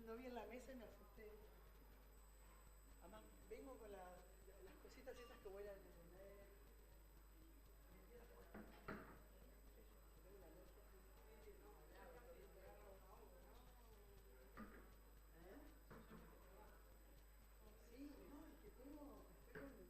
No vi en la mesa y me asusté. Además, vengo con las cositas esas que vuelan en el aire. Sí, no, es que tengo, estoy con...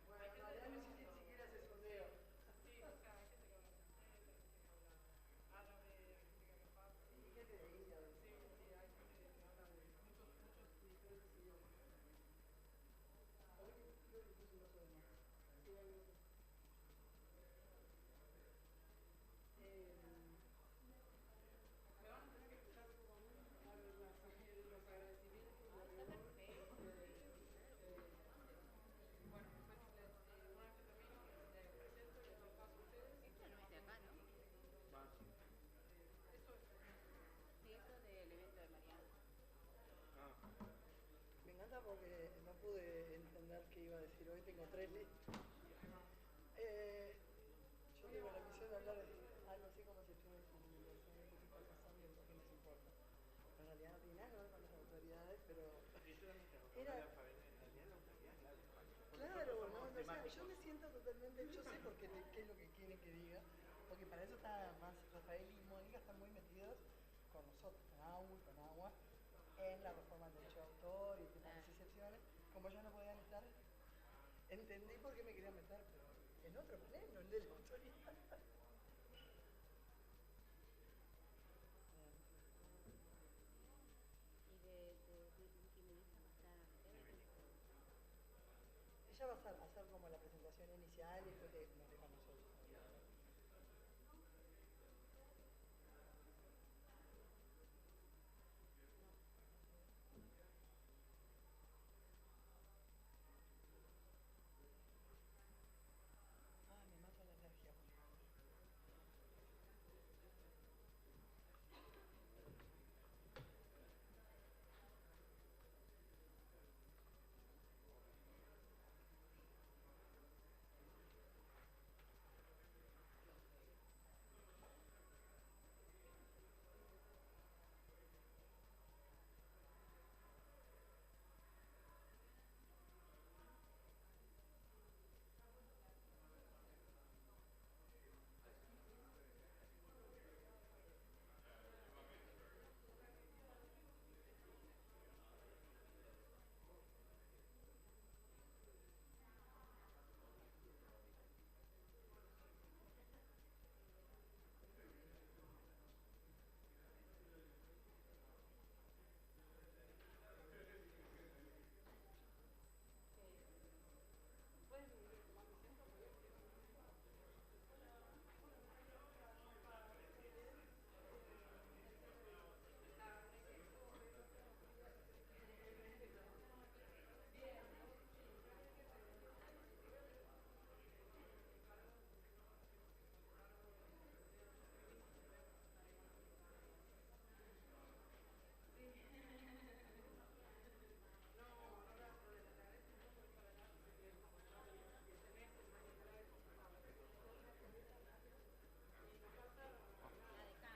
Bueno, en realidad ni siquiera se sondeo. Sí, o sea, hay gente que habla francés, hay gente que habla árabe, hay gente que habla farsi. Sí, gente de India. Sí, sí, hay gente que habla de muchos diferentes idiomas. A ver que creo que puse un vaso de más. Sí, hay otro. Me van a tener que escuchar un poco a los agradecimientos y los rigor. Bueno, después una vez que termino, les presento y les doy paso a ustedes. Esto no es de acá, ¿no? Va, sí. Eso es. Sí, eso es del evento de Mariana. Ah, Me encanta porque no pude entender qué iba a decir hoy, tengo tres listas. Yo tengo la misión de hablar algo así como si estuviera en investigación de qué está pasando y por qué nos importa. En realidad no tiene nada que ver con las autoridades, pero eso también tengo. era... La alfabeto, en realidad la autoridad es la de España. Porque Claro, nosotros no, somos no, o sea, yo temáticos. me siento totalmente, yo sé por qué, qué es lo que quieren que diga, porque para eso está más Rafael y Mónica están muy metidos con nosotros, con Agua, en la reforma del derecho de autor y las excepciones. Como ellos no podían estar, entendí por qué me querían meter, pero en otro pleno, el de la autoridad. Y de Wikimedia va a estar Evelyn. Ella va a hacer como la presentación inicial y después nos deja a nosotros. Ah, me mata la energía.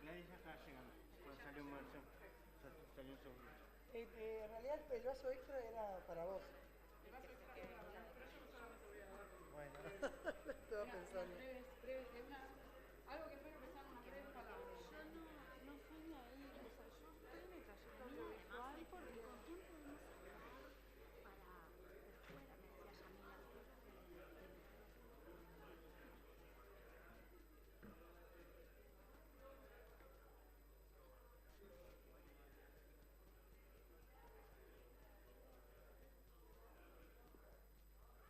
Gladys ya está llegando. Pues salió un bolso. Salió un segundo. En realidad el vaso extra era para vos. El vaso extra era para mí, Pero yo no solamente voy a darlo. Bueno, estaba pensando. Algo que espero que sean unas breves palabras. Yo no soy ahí, o sea, yo estoy en el trayecto audiovisual porque ¿con quién podemos hablar para por fuera? Me decía Yamila, fuera del micrófono.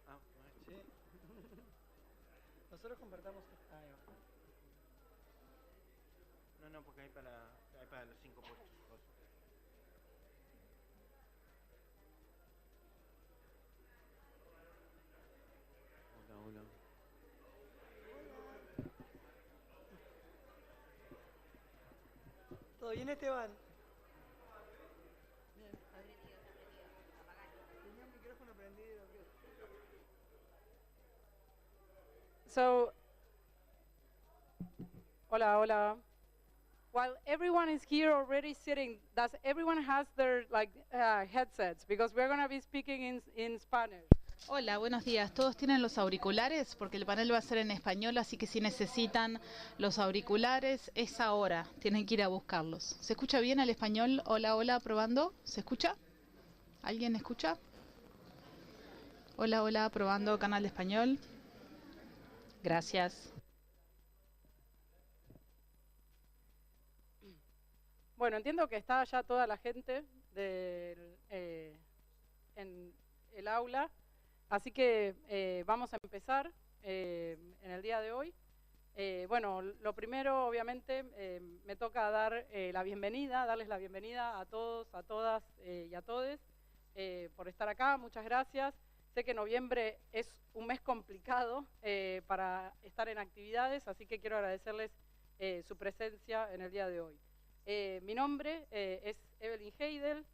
Ah, Sí. Nosotros compartamos. Ahí va. no, porque hay para los 5 puestos. ¿Todo bien, Esteban? Bien, ahí. Tenía un micrófono prendido. So, hola, hola. While everyone is here already sitting, does everyone has their headsets? Because we're going to be speaking in Spanish. Hola, buenos días. ¿Todos tienen los auriculares? Porque el panel va a ser en español, así que si necesitan los auriculares, es ahora. Tienen que ir a buscarlos. ¿Se escucha bien el español? Hola, hola, probando. ¿Se escucha? ¿Alguien escucha? Hola, hola, probando canal de español. Gracias. Bueno, entiendo que está ya toda la gente en el aula, así que vamos a empezar en el día de hoy. Bueno, lo primero, obviamente, me toca darles la bienvenida a todos, a todas y a todes por estar acá. Muchas gracias. Sé que noviembre es un mes complicado para estar en actividades, así que quiero agradecerles su presencia en el día de hoy. Mi nombre es Evelyn Heidel,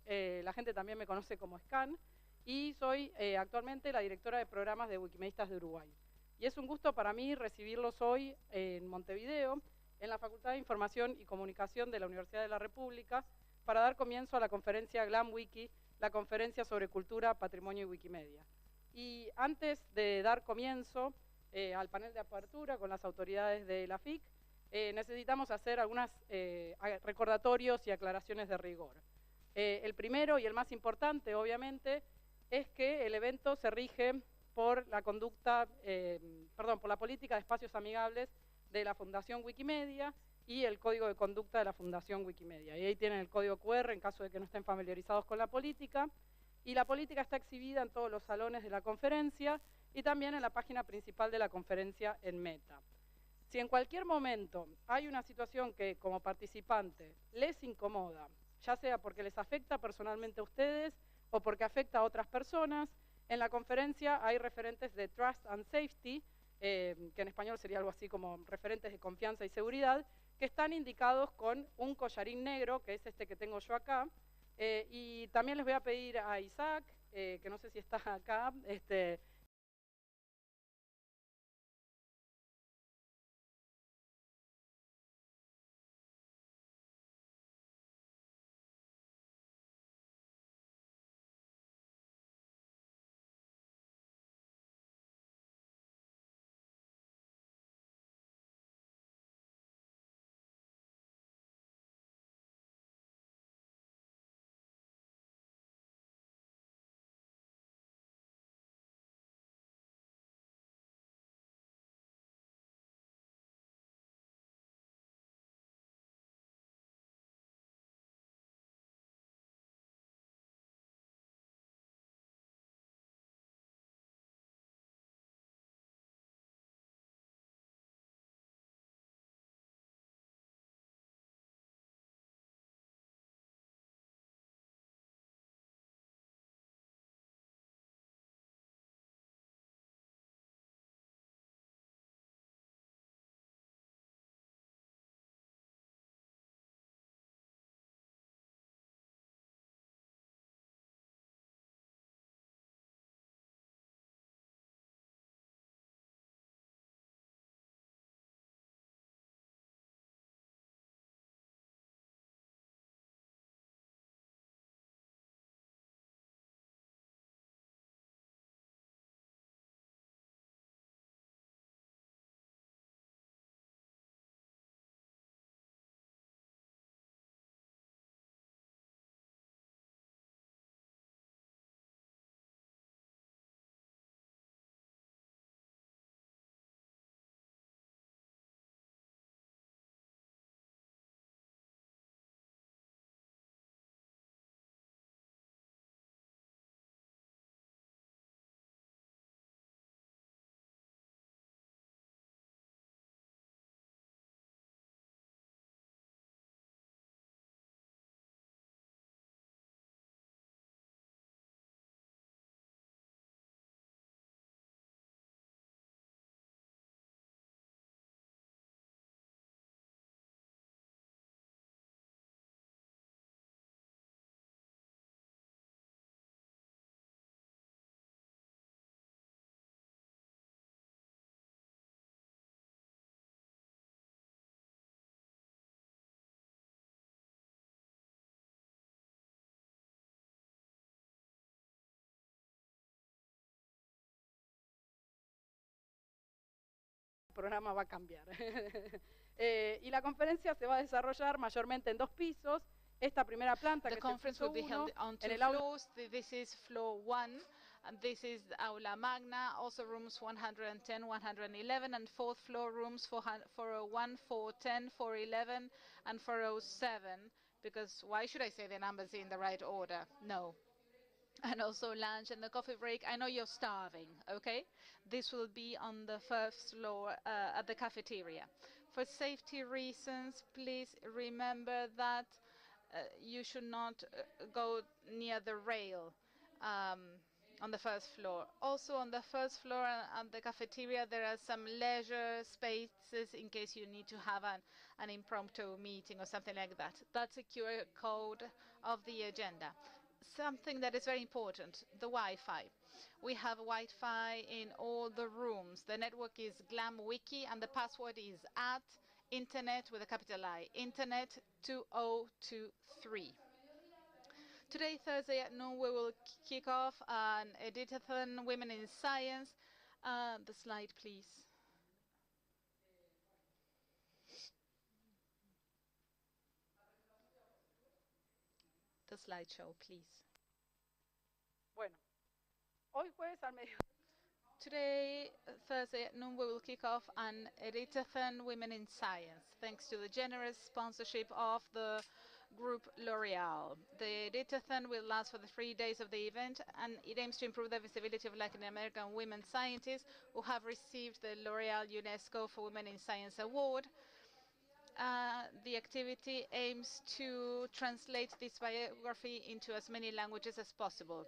la gente también me conoce como Scan, y soy actualmente la directora de programas de Wikimedistas de Uruguay. Y es un gusto para mí recibirlos hoy en Montevideo, en la Facultad de Información y Comunicación de la Universidad de la República, para dar comienzo a la conferencia GLAM Wiki, la conferencia sobre cultura, patrimonio y Wikimedia. Y antes de dar comienzo al panel de apertura con las autoridades de la FIC, necesitamos hacer algunos recordatorios y aclaraciones de rigor. El primero y el más importante, obviamente, es que el evento se rige por la por la política de espacios amigables de la Fundación Wikimedia y el código de conducta de la Fundación Wikimedia. Y ahí tienen el código QR en caso de que no estén familiarizados con la política. Y la política está exhibida en todos los salones de la conferencia y también en la página principal de la conferencia en Meta. Si en cualquier momento hay una situación que como participante les incomoda, ya sea porque les afecta personalmente a ustedes o porque afecta a otras personas, en la conferencia hay referentes de Trust and Safety, que en español sería algo así como referentes de confianza y seguridad, que están indicados con un collarín negro, que es este que tengo yo acá, y también les voy a pedir a Isaac, que no sé si está acá, programa va a cambiar. Y la conferencia se va a desarrollar mayormente en 2 pisos. Esta primera planta, The que es el conference piso will be 1, held on en 2 el aula floors. This is floor 1, and this is Aula Magna, also rooms 110, 111, and 4th floor rooms 401, 410, 411, and 407, because why should I say the numbers in the right order? No. And also lunch and the coffee break. I know you're starving, okay? This will be on the 1st floor at the cafeteria. For safety reasons, please remember that you should not go near the rail on the 1st floor. Also on the 1st floor at the cafeteria, there are some leisure spaces in case you need to have an impromptu meeting or something like that. That's a QR code of the agenda. Something that is very important, the Wi-Fi. We have Wi-Fi in all the rooms. The network is GLAM Wiki, and the password is @internet with a capital I, internet 2023. Today, Thursday at noon, we will kick off an editathon, Women in Science. The slide, please. The slideshow, please. Bueno, hoy jueves al mediodía. Today, Thursday at noon, we will kick off an editathon, Women in Science, thanks to the generous sponsorship of the group L'Oreal. The editathon will last for the 3 days of the event, and it aims to improve the visibility of Latin American women scientists who have received the L'Oreal UNESCO for Women in Science Award. The activity aims to translate this biography into as many languages as possible.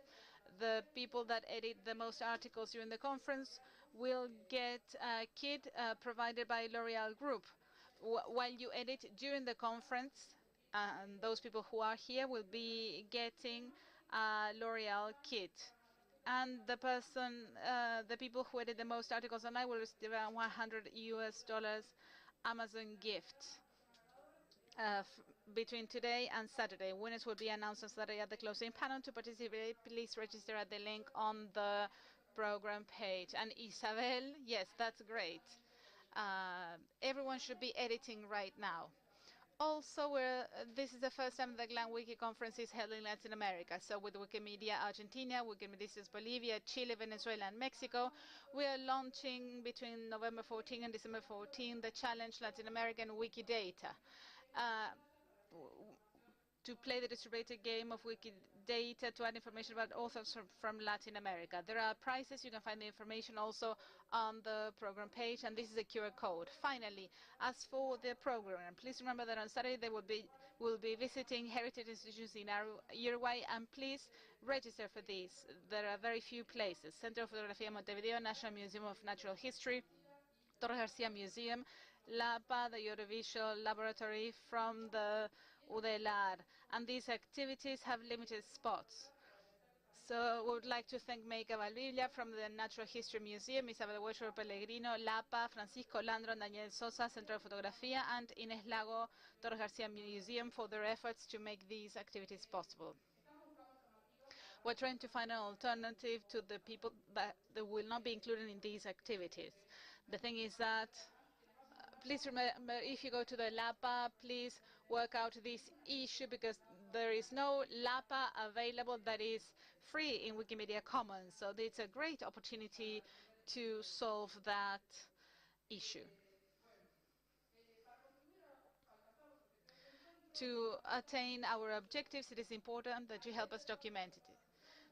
The people that edit the most articles during the conference will get a kit provided by L'Oreal Group. While you edit during the conference, and those people who are here will be getting a L'Oreal kit. And the people who edit the most articles online will receive a $100 Amazon gift. Between today and Saturday. Winners will be announced on Saturday at the closing panel. To participate, please register at the link on the program page. And Isabel, yes, that's great. Everyone should be editing right now. Also, this is the first time the GLAM Wiki conference is held in Latin America. So with Wikimedia Argentina, Wikimedia Bolivia, Chile, Venezuela, and Mexico, we are launching between November 14 and December 14 the Challenge Latin American Wikidata. To play the distributed game of Wikidata to add information about authors from Latin America. There are prizes. You can find the information also on the program page, and this is a QR code. Finally, as for the program, please remember that on Saturday they will be visiting heritage institutions in Uruguay, and please register for these. There are very few places. Center of Photography Montevideo, National Museum of Natural History, Torres Garcia Museum, LAPA, the Audiovisual Laboratory from the UDELAR, and these activities have limited spots. So we would like to thank Meika Valvilla from the Natural History Museum, Isabel Huello Pellegrino, LAPA, Francisco Landro, Daniel Sosa, Centro de Fotografía, and Inés Lago, Torres Garcia Museum for their efforts to make these activities possible. We're trying to find an alternative to the people that will not be included in these activities. The thing is that please remember, if you go to the LAPA, please work out this issue, because there is no LAPA available that is free in Wikimedia Commons. So it's a great opportunity to solve that issue. To attain our objectives, it is important that you help us document it.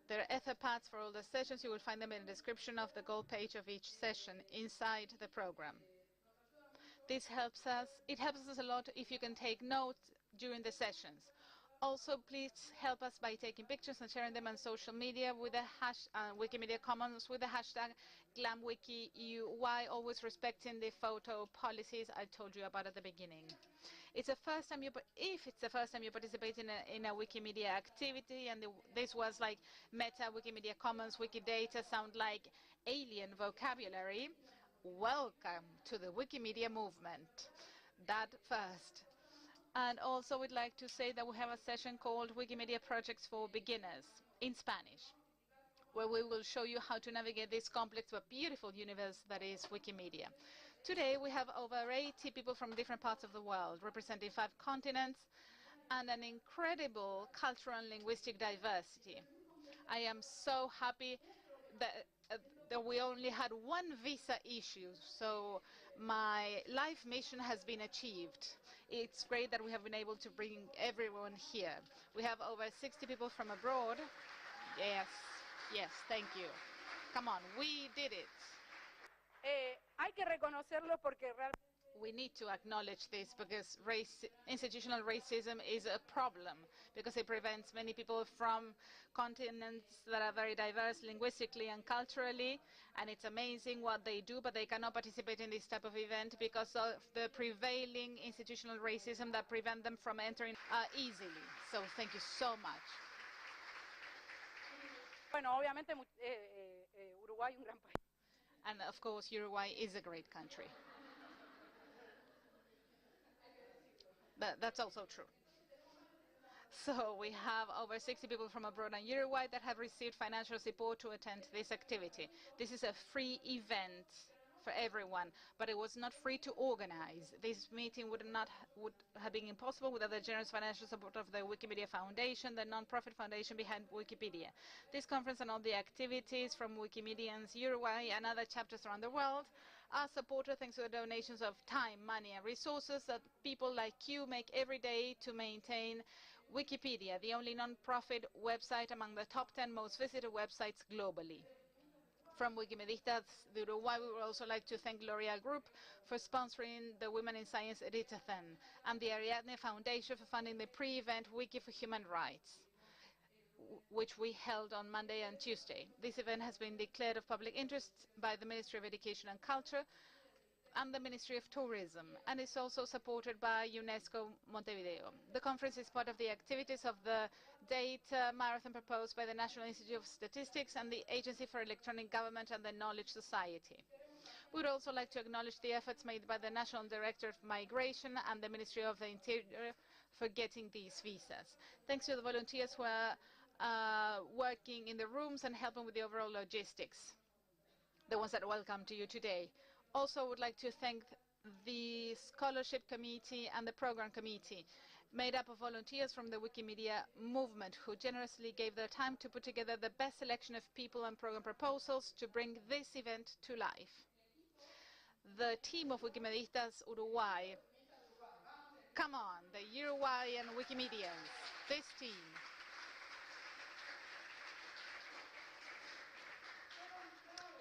There are etherpads for all the sessions. You will find them in the description of the goal page of each session inside the program. This helps us. It helps us a lot if you can take notes during the sessions. Also, please help us by taking pictures and sharing them on social media with the Wikimedia Commons with the hashtag GLAMWikiUY, always respecting the photo policies I told you about at the beginning. It's the first time if it's the first time you participate in a Wikimedia activity, and this was like Meta, Wikimedia Commons, Wikidata sound like alien vocabulary, welcome to the Wikimedia movement. That first. And also we'd like to say that we have a session called Wikimedia Projects for Beginners in Spanish, where we will show you how to navigate this complex but beautiful universe that is Wikimedia. Today we have over 80 people from different parts of the world, representing 5 continents and an incredible cultural and linguistic diversity. I am so happy that we only had one visa issue, so my life mission has been achieved. It's great that we have been able to bring everyone here. We have over 60 people from abroad. Yes, yes, thank you. Come on, we did it. Hay que reconocerlo porque realmente We need to acknowledge this because institutional racism is a problem because it prevents many people from continents that are very diverse linguistically and culturally, and it's amazing what they do, but they cannot participate in this type of event because of the prevailing institutional racism that prevent them from entering easily. So thank you so much. bueno, obviamente Uruguay un gran país. And of course, Uruguay is a great country. That's also true. So we have over 60 people from abroad and Uruguay that have received financial support to attend this activity. This is a free event for everyone, but it was not free to organize. This meeting would have been impossible without the generous financial support of the Wikimedia Foundation, the non-profit foundation behind Wikipedia. This conference and all the activities from Wikimedians Uruguay and other chapters around the world are supported thanks to the donations of time, money and resources that people like you make every day to maintain Wikipedia, the only non-profit website among the top 10 most visited websites globally. From Wikimedistas de Uruguay, we would also like to thank L'Oreal Group for sponsoring the Women in Science Editathon and the Ariadne Foundation for funding the pre-event Wiki for Human Rights, which we held on Monday and Tuesday. This event has been declared of public interest by the Ministry of Education and Culture and the Ministry of Tourism, and is also supported by UNESCO Montevideo. The conference is part of the activities of the data marathon proposed by the National Institute of Statistics and the Agency for Electronic Government and the Knowledge Society. We would also like to acknowledge the efforts made by the National Director of Migration and the Ministry of the Interior for getting these visas. Thanks to the volunteers who are working in the rooms and helping with the overall logistics, the ones that welcome to you today. Also would like to thank the Scholarship Committee and the Program Committee, made up of volunteers from the Wikimedia movement who generously gave their time to put together the best selection of people and program proposals to bring this event to life. The team of Wikimedistas Uruguay, come on, the Uruguayan Wikimedians, this team.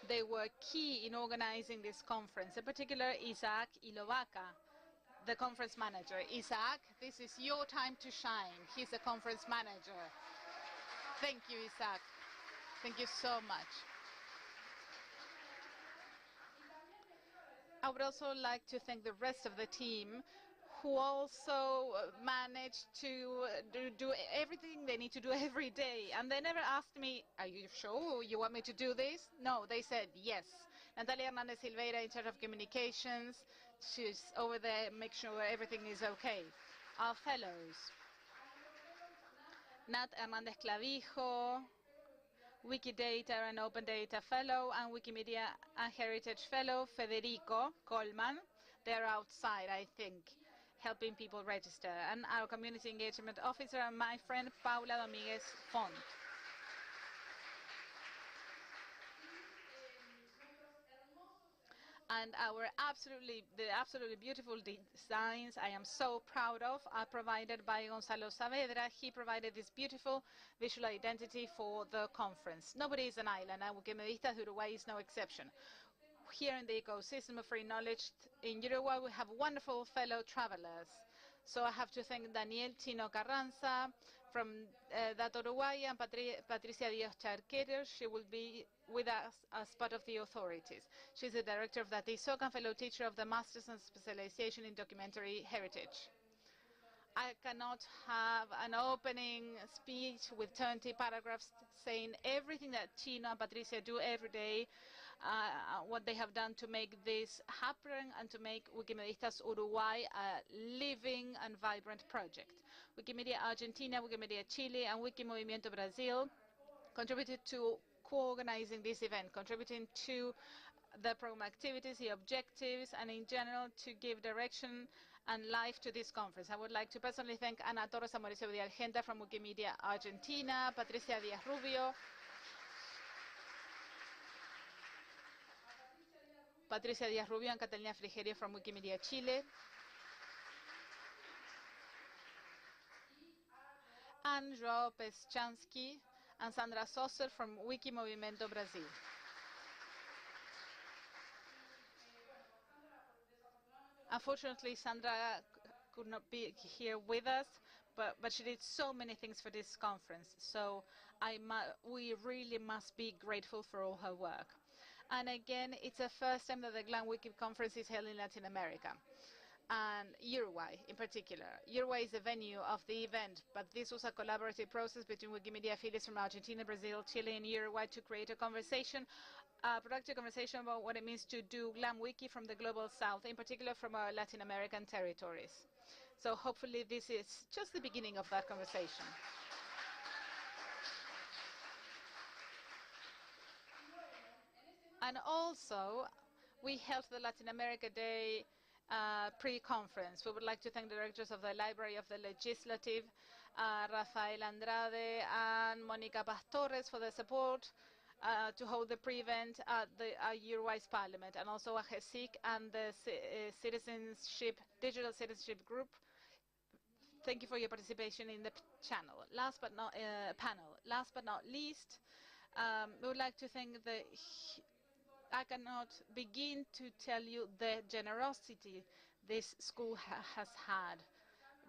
They were key in organizing this conference, in particular Isaac Ilovaca, the conference manager. Isaac, this is your time to shine. He's the conference manager. Thank you, Isaac. Thank you so much. I would also like to thank the rest of the team who also managed to do everything they need to do every day. And they never asked me, are you sure you want me to do this? No, they said yes. Natalia Hernandez Silveira, in charge of communications, she's over there, make sure everything is okay. Our fellows, Nat Hernandez Clavijo, Wikidata and Open Data Fellow, and Wikimedia and Heritage Fellow, Federico Coleman. They're outside, I think, helping people register. And our Community Engagement Officer, my friend Paula Dominguez Font. And the absolutely beautiful designs I am so proud of are provided by Gonzalo Saavedra. He provided this beautiful visual identity for the conference. Nobody is an island, and Wikimedistas Uruguay is no exception. Here in the ecosystem of free knowledge in Uruguay, we have wonderful fellow travelers. So I have to thank Daniel Chino Carranza from Data Uruguay and Patricia Diaz Charquero. She will be with us as part of the authorities. She's the director of DATISOC and fellow teacher of the Masters and Specialization in Documentary Heritage. I cannot have an opening speech with 20 paragraphs saying everything that Chino and Patricia do every day, what they have done to make this happen and to make Wikimedistas Uruguay a living and vibrant project. Wikimedia Argentina, Wikimedia Chile, and Wikimovimiento Brazil contributed to co-organizing this event, contributing to the program activities, the objectives, and in general to give direction and life to this conference. I would like to personally thank Ana Torres and Mauricio Villargenta from Wikimedia Argentina, Patricia Díaz-Rubio, and Catalina Frigerio from Wikimedia Chile, and João Peschansky and Sandra Sosser from Wiki Movimento Brasil. Unfortunately, Sandra could not be here with us, but she did so many things for this conference. So we really must be grateful for all her work. And again, it's the first time that the GLAM Wiki conference is held in Latin America, and Uruguay in particular. Uruguay is the venue of the event, but this was a collaborative process between Wikimedia affiliates from Argentina, Brazil, Chile, and Uruguay to create a productive conversation about what it means to do GLAM Wiki from the Global South, in particular from our Latin American territories. So hopefully this is just the beginning of that conversation. And also, we held the Latin America Day pre-conference. We would like to thank the directors of the Library of the Legislative, Rafael Andrade and Monica Pastores for the support to hold the pre-event at the Uruguay's Parliament, and also AGESIC and the Digital Citizenship Group. Thank you for your participation in the panel. Last but not least, we would like to thank I cannot begin to tell you the generosity this school has had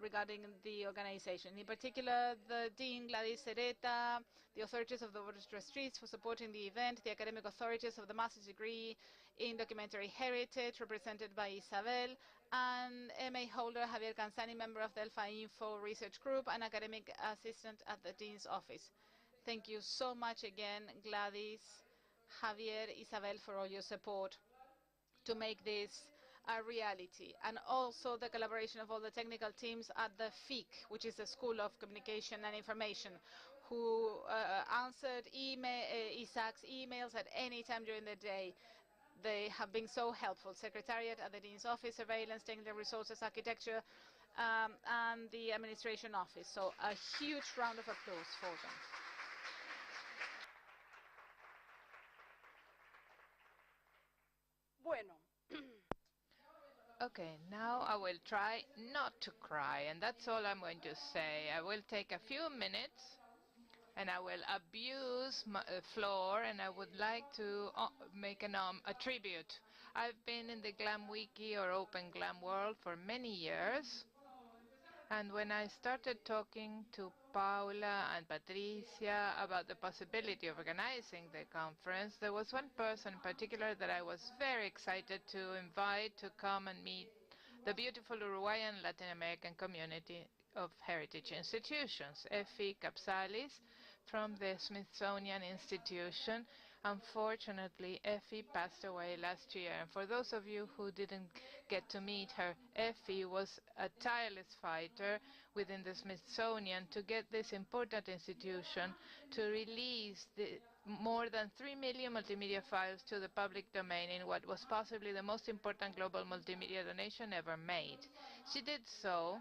regarding the organization. In particular, the Dean Gladys Sereta, the authorities of the Board of Trustees for supporting the event, the academic authorities of the master's degree in documentary heritage, represented by Isabel, and MA holder Javier Canzani, member of the Alpha Info Research Group and academic assistant at the Dean's office. Thank you so much again, Gladys, Javier, Isabel, for all your support to make this a reality, and also the collaboration of all the technical teams at the FIC, which is the School of Communication and Information, who answered Isaac's emails at any time during the day. They have been so helpful. Secretariat at the Dean's office, surveillance, technical resources, architecture, and the administration office. So a huge round of applause for them. Bueno. Okay, now I will try not to cry, and that's all I'm going to say. I will take a few minutes and I will abuse the floor, and I would like to make a tribute. I've been in the GLAM Wiki or Open GLAM world for many years, and when I started talking to Paula and Patricia about the possibility of organizing the conference, there was one person in particular that I was very excited to invite to come and meet the beautiful Uruguayan Latin American community of heritage institutions, Effie Capsalis from the Smithsonian Institution. Unfortunately, Effie passed away last year, and for those of you who didn't get to meet her, Effie was a tireless fighter within the Smithsonian to get this important institution to release the more than 3 million multimedia files to the public domain in what was possibly the most important global multimedia donation ever made. She did so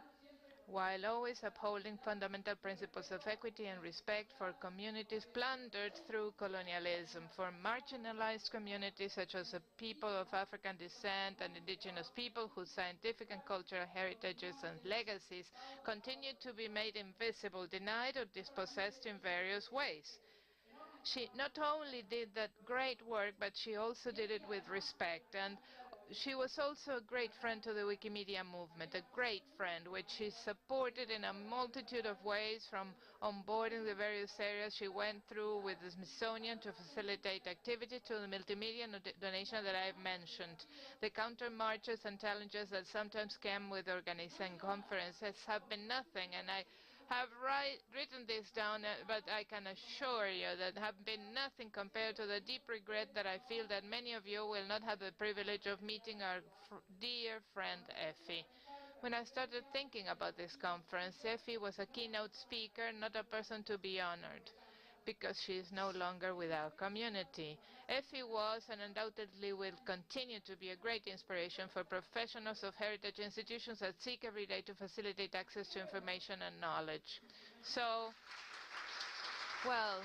while always upholding fundamental principles of equity and respect for communities plundered through colonialism, for marginalized communities such as the people of African descent and indigenous people whose scientific and cultural heritages and legacies continue to be made invisible, denied, or dispossessed in various ways. She not only did that great work, but she also did it with respect, and she was also a great friend to the Wikimedia movement, a great friend, which she supported in a multitude of ways, from onboarding the various areas she went through with the Smithsonian to facilitate activity to the multimedia donation that I've mentioned. The counter marches and challenges that sometimes came with organizing conferences have been nothing, and I have written this down, but I can assure you that have been nothing compared to the deep regret that I feel that many of you will not have the privilege of meeting our dear friend Effie. When I started thinking about this conference, Effie was a keynote speaker, not a person to be honored. because she is no longer with our community. Effie was and undoubtedly will continue to be a great inspiration for professionals of heritage institutions that seek every day to facilitate access to information and knowledge. So, well,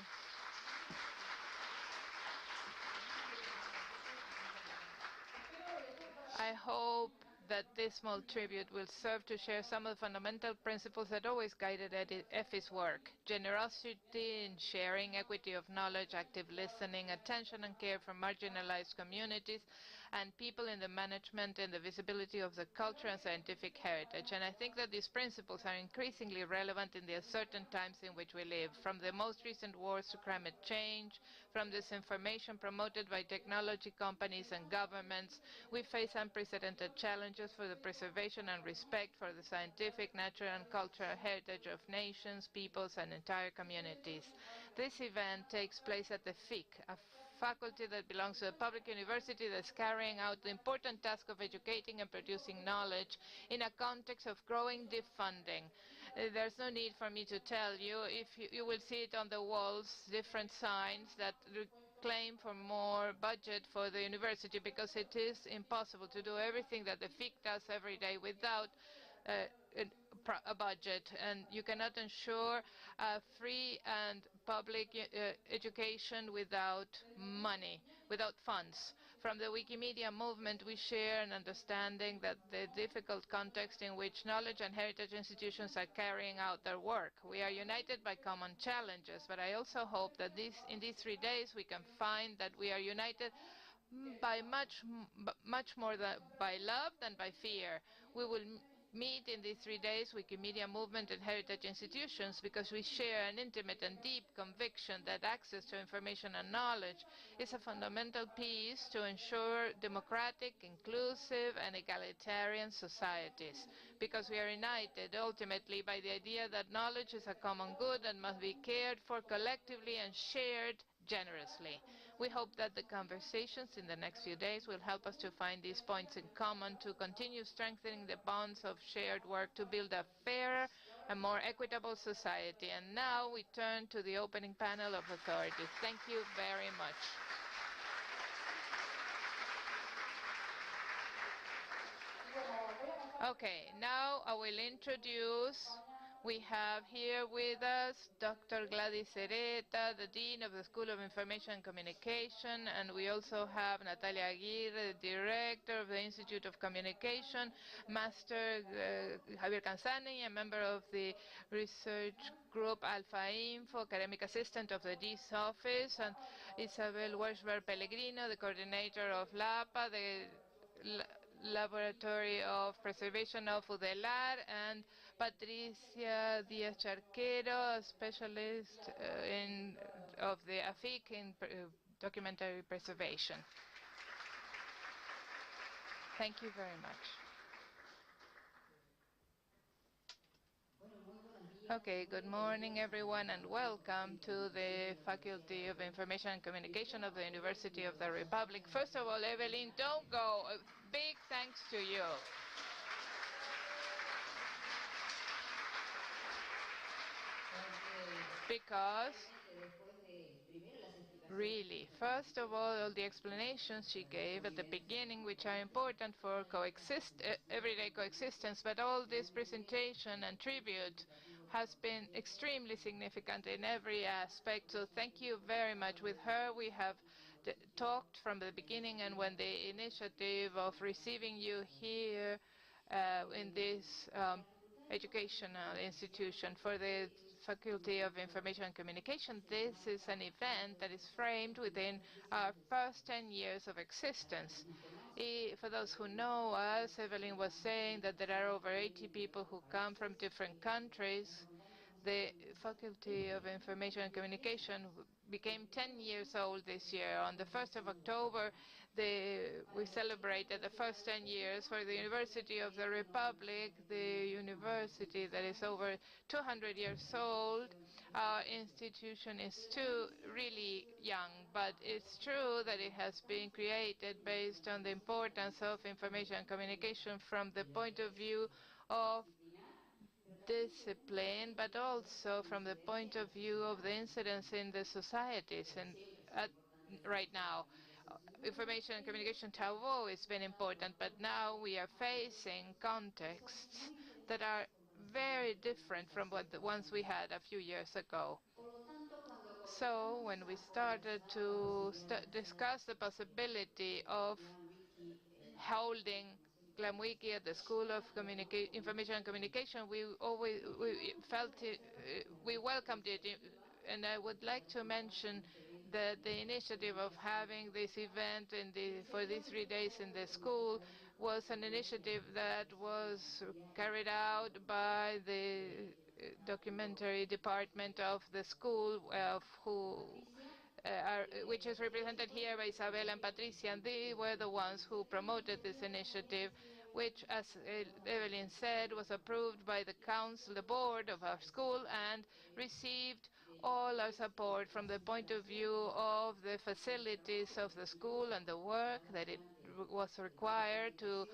I hope that this small tribute will serve to share some of the fundamental principles that always guided Effie's work: generosity in sharing, equity of knowledge, active listening, attention and care for marginalized communities and people in the management and the visibility of the culture and scientific heritage. And I think that these principles are increasingly relevant in the uncertain times in which we live, from the most recent wars to climate change, from disinformation promoted by technology companies and governments. We face unprecedented challenges for the preservation and respect for the scientific, natural and cultural heritage of nations, peoples and entire communities. This event takes place at the FIC, a faculty that belongs to a public university that's carrying out the important task of educating and producing knowledge in a context of growing defunding. There's no need for me to tell you. If you will see it on the walls, different signs that claim for more budget for the university, because it is impossible to do everything that the FIC does every day without a budget, and you cannot ensure free and public education without money, without funds. From the Wikimedia movement, we share an understanding that the difficult context in which knowledge and heritage institutions are carrying out their work. We are united by common challenges, but I also hope that in these 3 days we can find that we are united by much more by love than by fear. We will meet in these 3 days Wikimedia movement and heritage institutions because we share an intimate and deep conviction that access to information and knowledge is a fundamental piece to ensure democratic, inclusive and egalitarian societies, because we are united ultimately by the idea that knowledge is a common good and must be cared for collectively and shared generously. We hope that the conversations in the next few days will help us to find these points in common, to continue strengthening the bonds of shared work to build a fairer and more equitable society. And now we turn to the opening panel of authorities. Thank you very much. Okay, now I will introduce. We have here with us Dr. Gladys Sereta, the Dean of the School of Information and Communication, and we also have Natalia Aguirre, the Director of the Institute of Communication, Master Javier Canzani, a member of the research group Alpha Info, Academic Assistant of the Dean's Office, and Isabel Wershberg Pellegrino, the Coordinator of LAPA, the Laboratory of Preservation of UDELAR, and Patricia Diaz-Charquero, a specialist of the AFIC in documentary preservation. Thank you very much. Okay, good morning everyone and welcome to the Faculty of Information and Communication of the University of the Republic. First of all, Evelyn, don't go. A big thanks to you. Because really, first of all the explanations she gave at the beginning, which are important for everyday coexistence, but all this presentation and tribute has been extremely significant in every aspect. So thank you very much. With her, we have talked from the beginning, and when the initiative of receiving you here in this educational institution for the Faculty of Information and Communication, this is an event that is framed within our first 10 years of existence. For those who know us, Evelyn was saying that there are over 80 people who come from different countries. The Faculty of Information and Communication became 10 years old this year. On the 1st of October, we celebrated the first 10 years for the University of the Republic, the university that is over 200 years old. Our institution is still really young, but it's true that it has been created based on the importance of information and communication from the point of view of discipline, but also from the point of view of the incidence in the societies. And at, right now, information and communication taboo has been important, but now we are facing contexts that are very different from what the ones we had a few years ago. So when we started to discuss the possibility of holding GLAM Wiki at the School of Information and Communication, we felt it, we welcomed it, and I would like to mention that the initiative of having this event for these 3 days in the school was an initiative that was carried out by the documentary department of the school, which is represented here by Isabel and Patricia, and they were the ones who promoted this initiative, which, as Evelyn said, was approved by the council, the board of our school, and received all our support from the point of view of the facilities of the school and the work that it was required to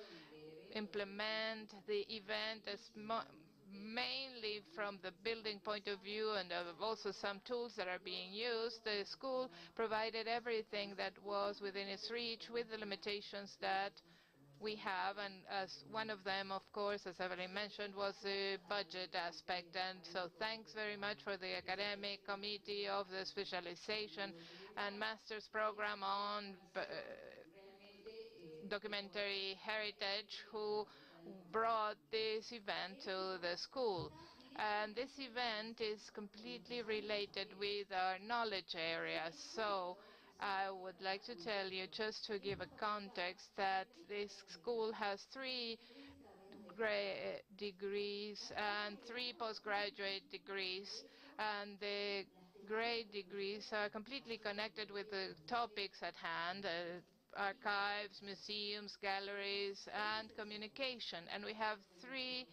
implement the event, as mainly from the building point of view, and also some tools that are being used. The school provided everything that was within its reach with the limitations that we have, and as one of them, of course, as Evelyn mentioned, was the budget aspect. And so thanks very much for the academic committee of the specialization and master's program on documentary heritage, who brought this event to the school. And this event is completely related with our knowledge areas. So I would like to tell you, just to give a context, that this school has 3 degrees and 3 postgraduate degrees, and the grade degrees are completely connected with the topics at hand, archives, museums, galleries, and communication. And we have 3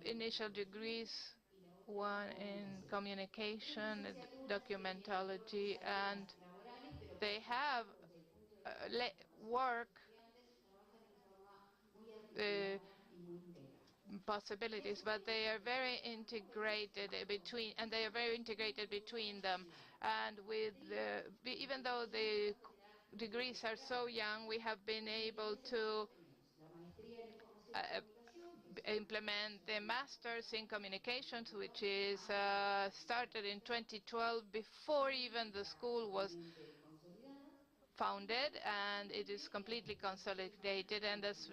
initial degrees, one in communication, documentology, and they have work possibilities, but they are very integrated between them. And with even though the degrees are so young, we have been able to implement the Masters in Communications, which is started in 2012, before even the school was founded, and it is completely consolidated. And as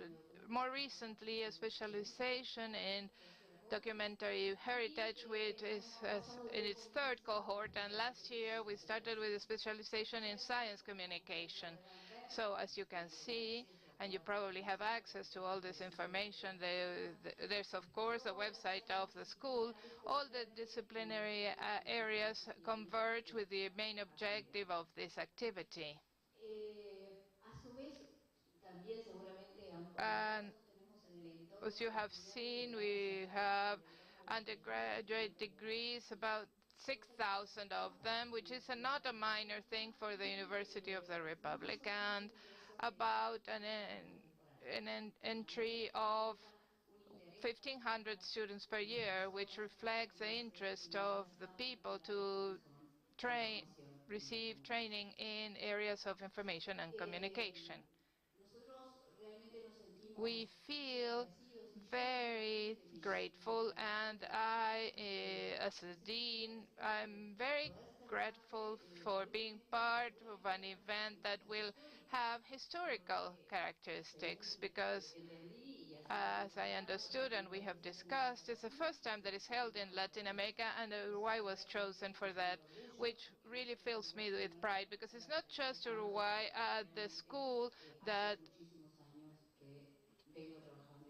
more recently, a specialization in documentary heritage, which is in its 3rd cohort, and last year we started with a specialization in science communication. So as you can see, and you probably have access to all this information, there's of course a website of the school. All the disciplinary areas converge with the main objective of this activity. And as you have seen, we have undergraduate degrees, about 6,000 of them, which is not a minor thing for the University of the Republic, and about an entry of 1,500 students per year, which reflects the interest of the people to receive training in areas of information and communication. We feel very grateful, and I, as a dean, I'm very grateful for being part of an event that will have historical characteristics, because as I understood and we have discussed, it's the first time that it's held in Latin America, and Uruguay was chosen for that, which really fills me with pride, because it's not just Uruguay at the school that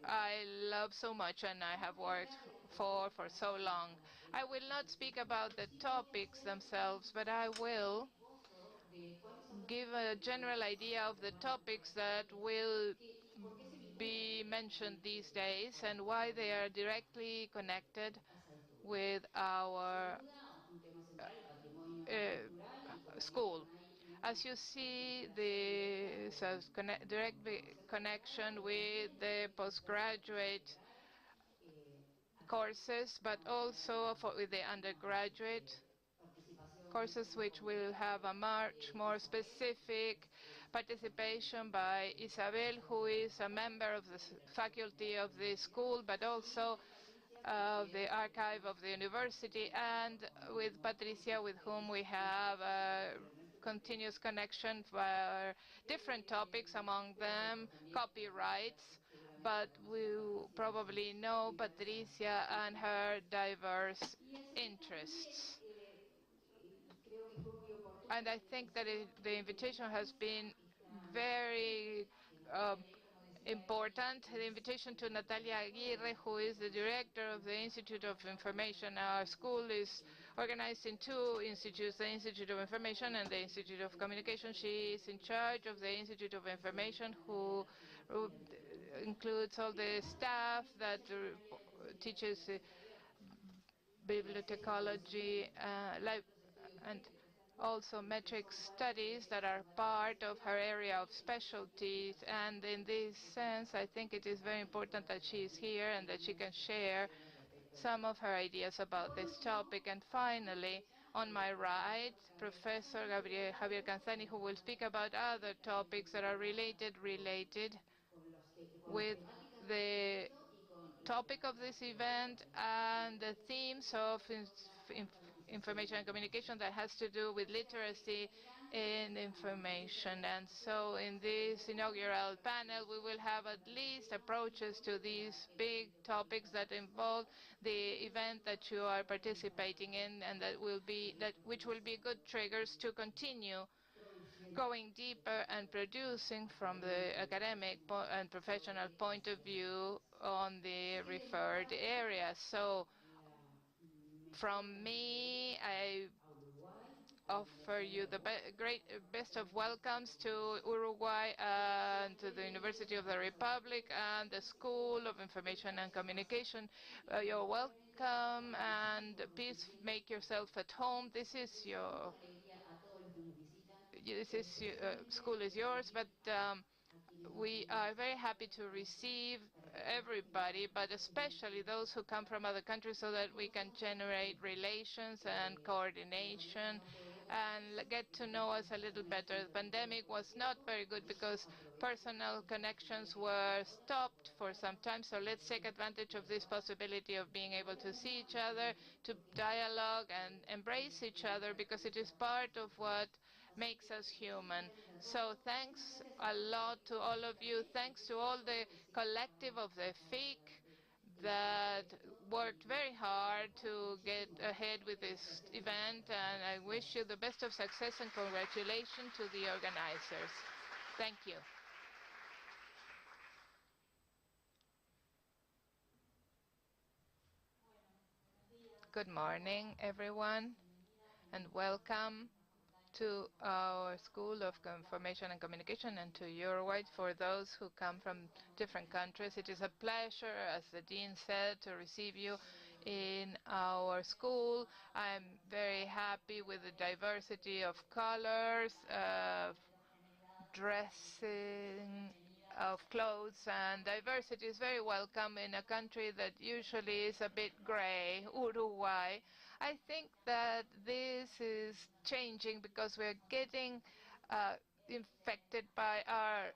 I love so much and I have worked for so long. I will not speak about the topics themselves, but I will give a general idea of the topics that will be mentioned these days and why they are directly connected with our school. As you see, there's a direct connection with the postgraduate courses, but also with the undergraduate courses, which will have a much more specific participation by Isabel, who is a member of the faculty of the school, but also the archive of the university, and with Patricia, with whom we have a continuous connection for different topics, among them copyrights. But we probably know Patricia and her diverse interests. And I think that the invitation has been very important. The invitation to Natalia Aguirre, who is the director of the Institute of Information. Our school is organized in two institutes, the Institute of Information and the Institute of Communication. She is in charge of the Institute of Information, who includes all the staff that teaches bibliotechnology, and also metric studies that are part of her area of specialties. And in this sense, I think it is very important that she is here and that she can share some of her ideas about this topic. And finally, on my right, Professor Javier Canzani, who will speak about other topics that are related with the topic of this event and the themes of information and communication that has to do with literacy in information. And so in this inaugural panel, we will have at least approaches to these big topics that involve the event that you are participating in, and which will be good triggers to continue going deeper and producing from the academic and professional point of view on the referred area. So from me, I offer you the best of welcomes to Uruguay and to the University of the Republic and the School of Information and Communication. You're welcome, and please make yourself at home. This school is yours, but we are very happy to receive everybody, but especially those who come from other countries, so that we can generate relations and coordination and get to know us a little better. The pandemic was not very good because personal connections were stopped for some time, so let's take advantage of this possibility of being able to see each other, to dialogue and embrace each other, because it is part of what makes us human. So thanks a lot to all of you. Thanks to all the collective of the FIC that worked very hard to get ahead with this event, and I wish you the best of success and congratulations to the organizers. Thank you. Good morning, everyone, and welcome to our School of Information and Communication and to Uruguay. For those who come from different countries, it is a pleasure, as the Dean said, to receive you in our school. I'm very happy with the diversity of colors, of dressing, of clothes, and diversity is very welcome in a country that usually is a bit gray, Uruguay. I think that this is changing because we're getting infected by our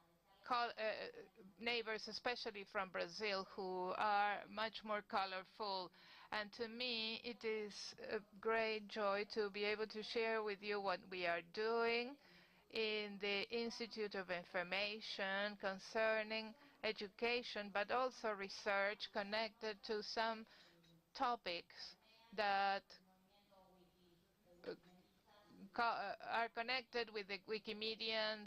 neighbors, especially from Brazil, who are much more colorful. And to me, it is a great joy to be able to share with you what we are doing in the Institute of Information concerning education, but also research connected to some topics that are connected with the Wikimedians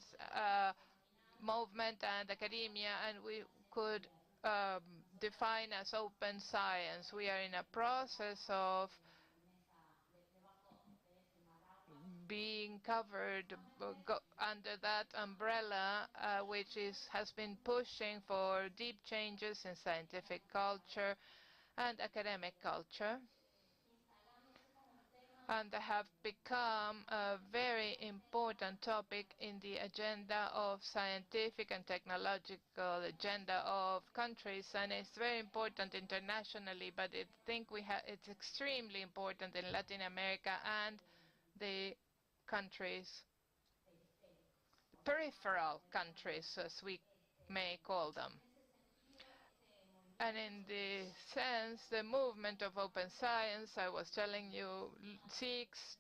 movement and academia, and we could define as open science. We are in a process of being covered under that umbrella, which has been pushing for deep changes in scientific culture and academic culture. and they have become a very important topic in the agenda of scientific and technological agenda of countries, and it's very important internationally, but I think it's extremely important in Latin America and the countries, peripheral countries, as we may call them. And in the sense, the movement of open science, I was telling you, seeks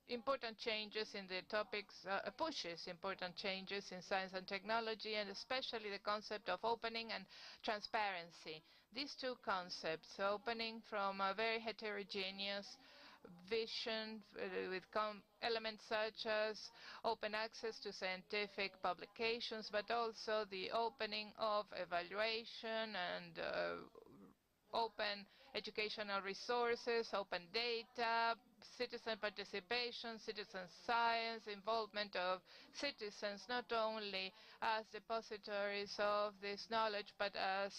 important changes in the topics, pushes important changes in science and technology, and especially the concept of opening and transparency. These two concepts, opening from a very heterogeneous vision with elements such as open access to scientific publications, but also the opening of evaluation and open educational resources, open data, citizen participation, citizen science, involvement of citizens not only as depositories of this knowledge but as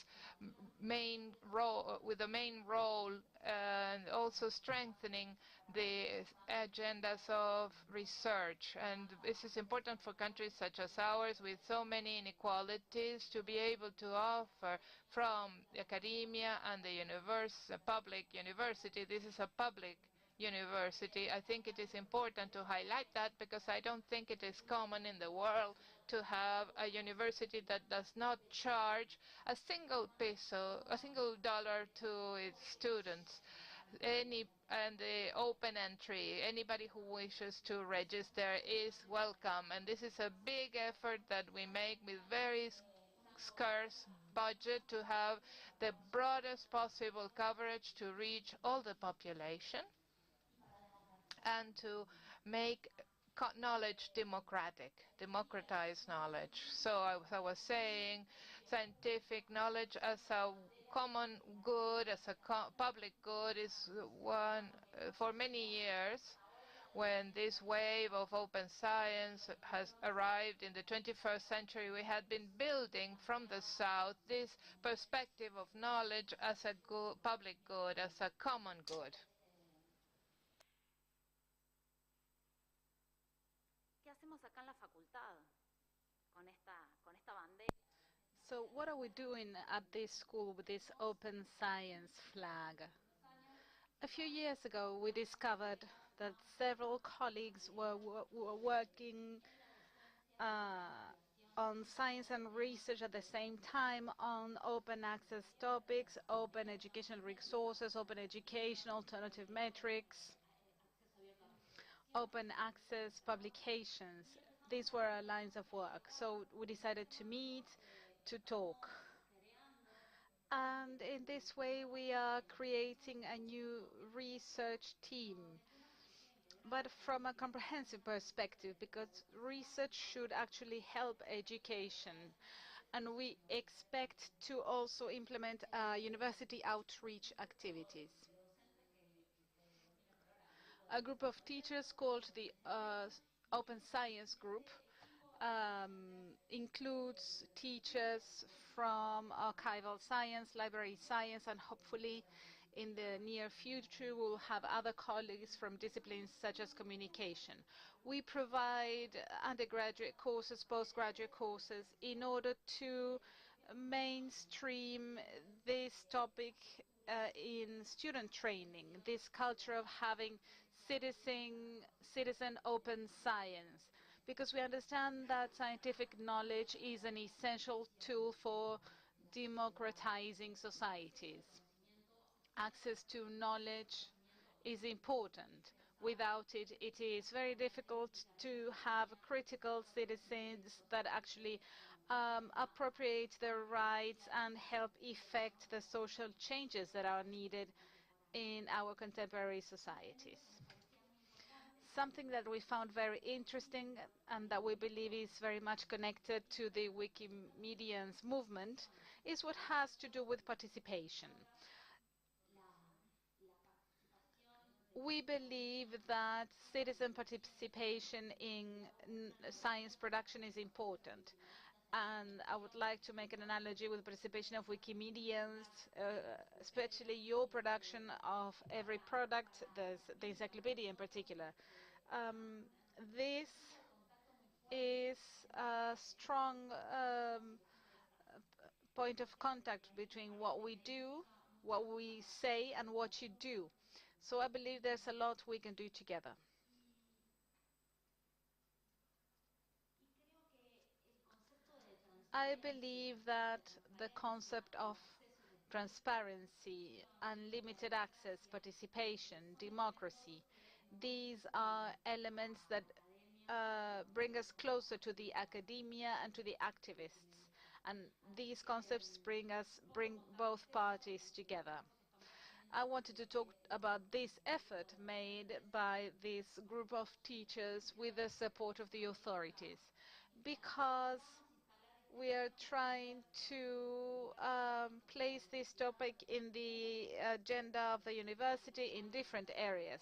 with the main role, and also strengthening the agendas of research. And this is important for countries such as ours with so many inequalities to be able to offer from academia and the public university. This is a public university. I think it is important to highlight that because I don't think it is common in the world to have a university that does not charge a single peso, a single dollar to its students. And the open entry, anybody who wishes to register is welcome, and this is a big effort that we make with very scarce budget to have the broadest possible coverage to reach all the population and to make knowledge democratize knowledge. So as I was saying, scientific knowledge as a common good, as a public good is one for many years. When this wave of open science has arrived in the 21st century, we had been building from the South this perspective of knowledge as a public good, as a common good. ¿Qué hacemos acá en la facultad con esta bandera? So what are we doing at this school with this open science flag? A few years ago, we discovered that several colleagues were working on science and research at the same time on open access topics, open educational resources, open education, alternative metrics, open access publications. These were our lines of work. So we decided to meet, to talk. And in this way, we are creating a new research team, but from a comprehensive perspective, because research should actually help education. And we expect to also implement university outreach activities. A group of teachers called the Open Science Group includes teachers from archival science, library science, and hopefully in the near future we'll have other colleagues from disciplines such as communication. We provide undergraduate courses, postgraduate courses in order to mainstream this topic in student training, this culture of having citizen open science, because we understand that scientific knowledge is an essential tool for democratizing societies. Access to knowledge is important. Without it, it is very difficult to have critical citizens that actually appropriate their rights and help effect the social changes that are needed in our contemporary societies. Something that we found very interesting and that we believe is very much connected to the Wikimedians movement is what has to do with participation. We believe that citizen participation in science production is important. And I would like to make an analogy with participation of Wikimedians, especially your production of every product, the encyclopedia in particular. Um, this is a strong point of contact between what we do, what we say, and what you do. So I believe there's a lot we can do together. I believe that the concept of transparency, unlimited access, participation, democracy, these are elements that bring us closer to the academia and to the activists. And these concepts bring both parties together. I wanted to talk about this effort made by this group of teachers with the support of the authorities, because we are trying to place this topic in the agenda of the university in different areas.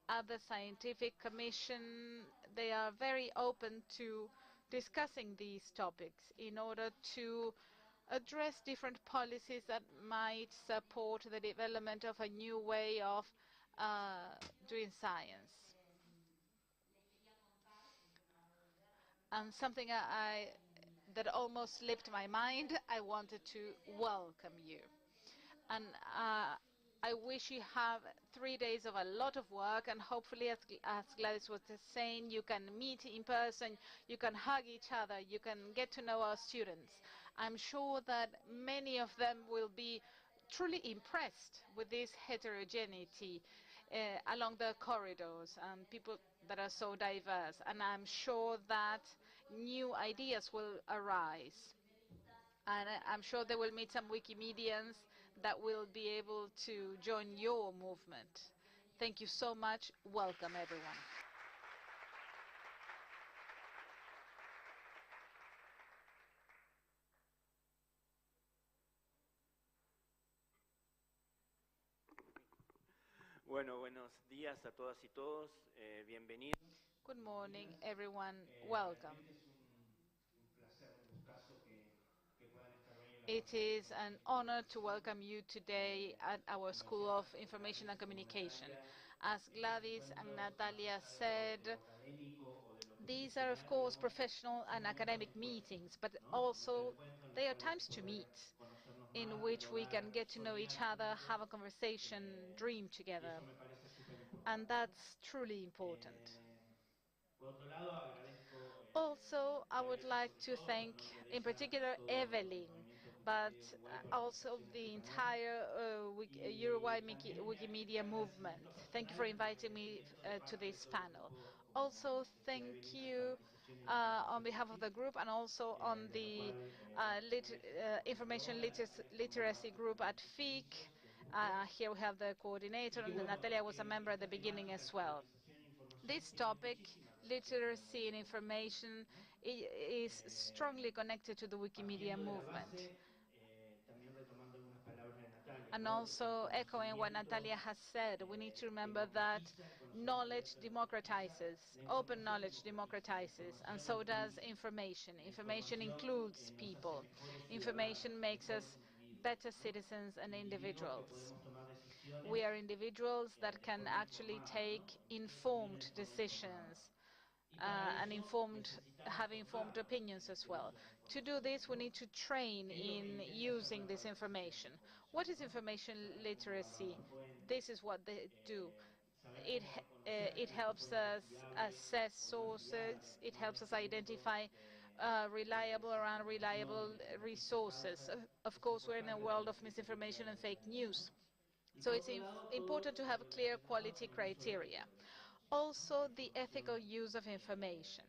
At the scientific commission, they are very open to discussing these topics in order to address different policies that might support the development of a new way of doing science. And something that almost slipped my mind, I wanted to welcome you. And I wish you have 3 days of a lot of work, and hopefully, as Gladys was saying, you can meet in person, you can hug each other, you can get to know our students. I'm sure that many of them will be truly impressed with this heterogeneity along the corridors and people that are so diverse. And I'm sure that new ideas will arise. And I'm sure they will meet some Wikimedians that will be able to join your movement. Thank you so much. Welcome, everyone. Bueno, buenos días a todas y todos. Bienvenidos. Good morning, everyone. Welcome. It is an honor to welcome you today at our School of Information and Communication. As Gladys and Natalia said, these are, of course, professional and academic meetings, but also they are times to meet in which we can get to know each other, have a conversation, dream together. And that's truly important. Also, I would like to thank, in particular, Evelyn, but also the entire Uruguay Wikimedia movement. Thank you for inviting me to this panel. Also, thank you on behalf of the group and also on the information literacy group at FIC. Here we have the coordinator, and Natalia was a member at the beginning as well. This topic, literacy and information, is strongly connected to the Wikimedia movement. And also echoing what Natalia has said, we need to remember that knowledge democratizes, open knowledge democratizes, and so does information. Information includes people. Information makes us better citizens and individuals. We are individuals that can actually take informed decisions and have informed opinions as well. To do this, we need to train in using this information. What is information literacy? This is what they do. It helps us assess sources. It helps us identify reliable or unreliable resources. Of course, we're in a world of misinformation and fake news. So it's important to have clear quality criteria. Also, the ethical use of information.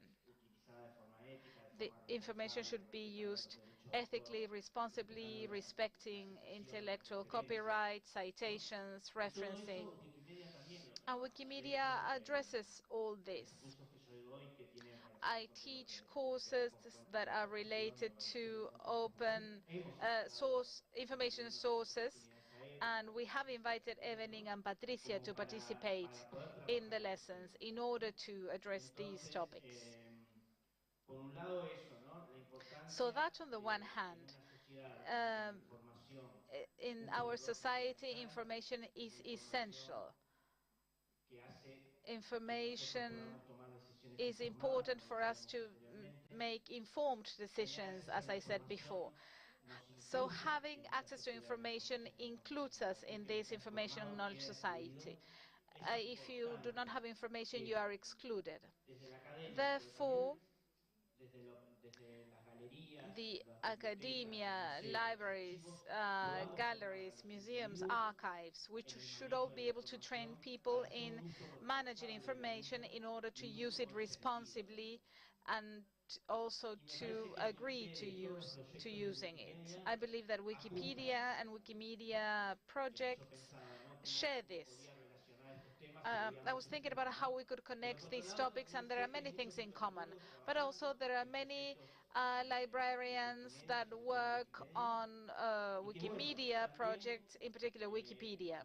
The information should be used ethically, responsibly, respecting intellectual copyright, citations, referencing. And Wikimedia addresses all this. I teach courses that are related to open information sources, and we have invited Evelyn and Patricia to participate in the lessons in order to address these topics. So that on the one hand, um, in our society, information is essential. Information is important for us to make informed decisions, as I said before. So having access to information includes us in this information and knowledge society. If you do not have information, you are excluded. Therefore, the academia, libraries, galleries, museums, archives, which should all be able to train people in managing information in order to use it responsibly and also to agree to using it. I believe that Wikipedia and Wikimedia projects share this. I was thinking about how we could connect these topics, and there are many things in common. But also there are many librarians that work on Wikimedia projects, in particular Wikipedia.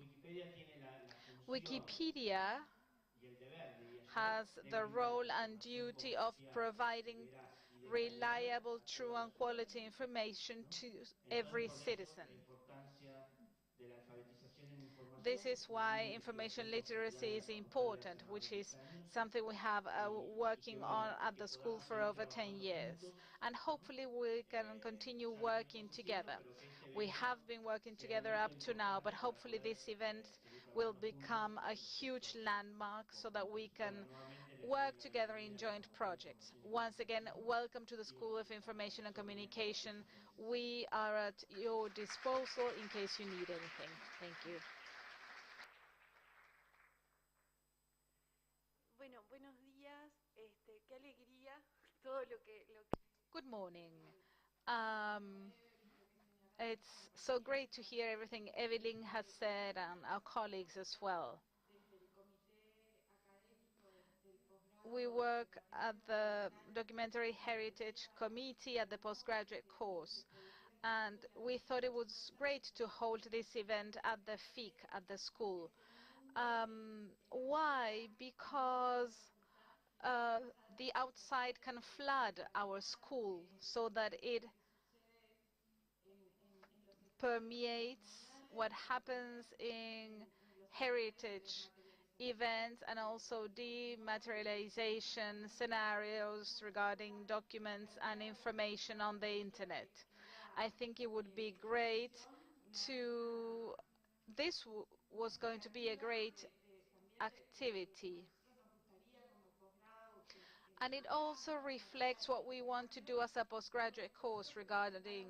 Wikipedia has the role and duty of providing reliable, true and quality information to every citizen. This is why information literacy is important, which is something we have working on at the school for over 10 years. And hopefully we can continue working together. We have been working together up to now, but hopefully this event will become a huge landmark so that we can work together in joint projects. Once again, welcome to the School of Information and Communication. We are at your disposal in case you need anything. Thank you. Bueno, buenos días. Qué alegría todo Good morning. It's so great to hear everything Evelyn has said and our colleagues as well. We work at the Documentary Heritage Committee at the postgraduate course, and we thought it was great to hold this event at the FIC, at the school. Why? Because the outside can flood our school so that it permeates what happens in heritage events and also dematerialization scenarios regarding documents and information on the internet. I think it would be great to, this was going to be a great activity. And it also reflects what we want to do as a postgraduate course regarding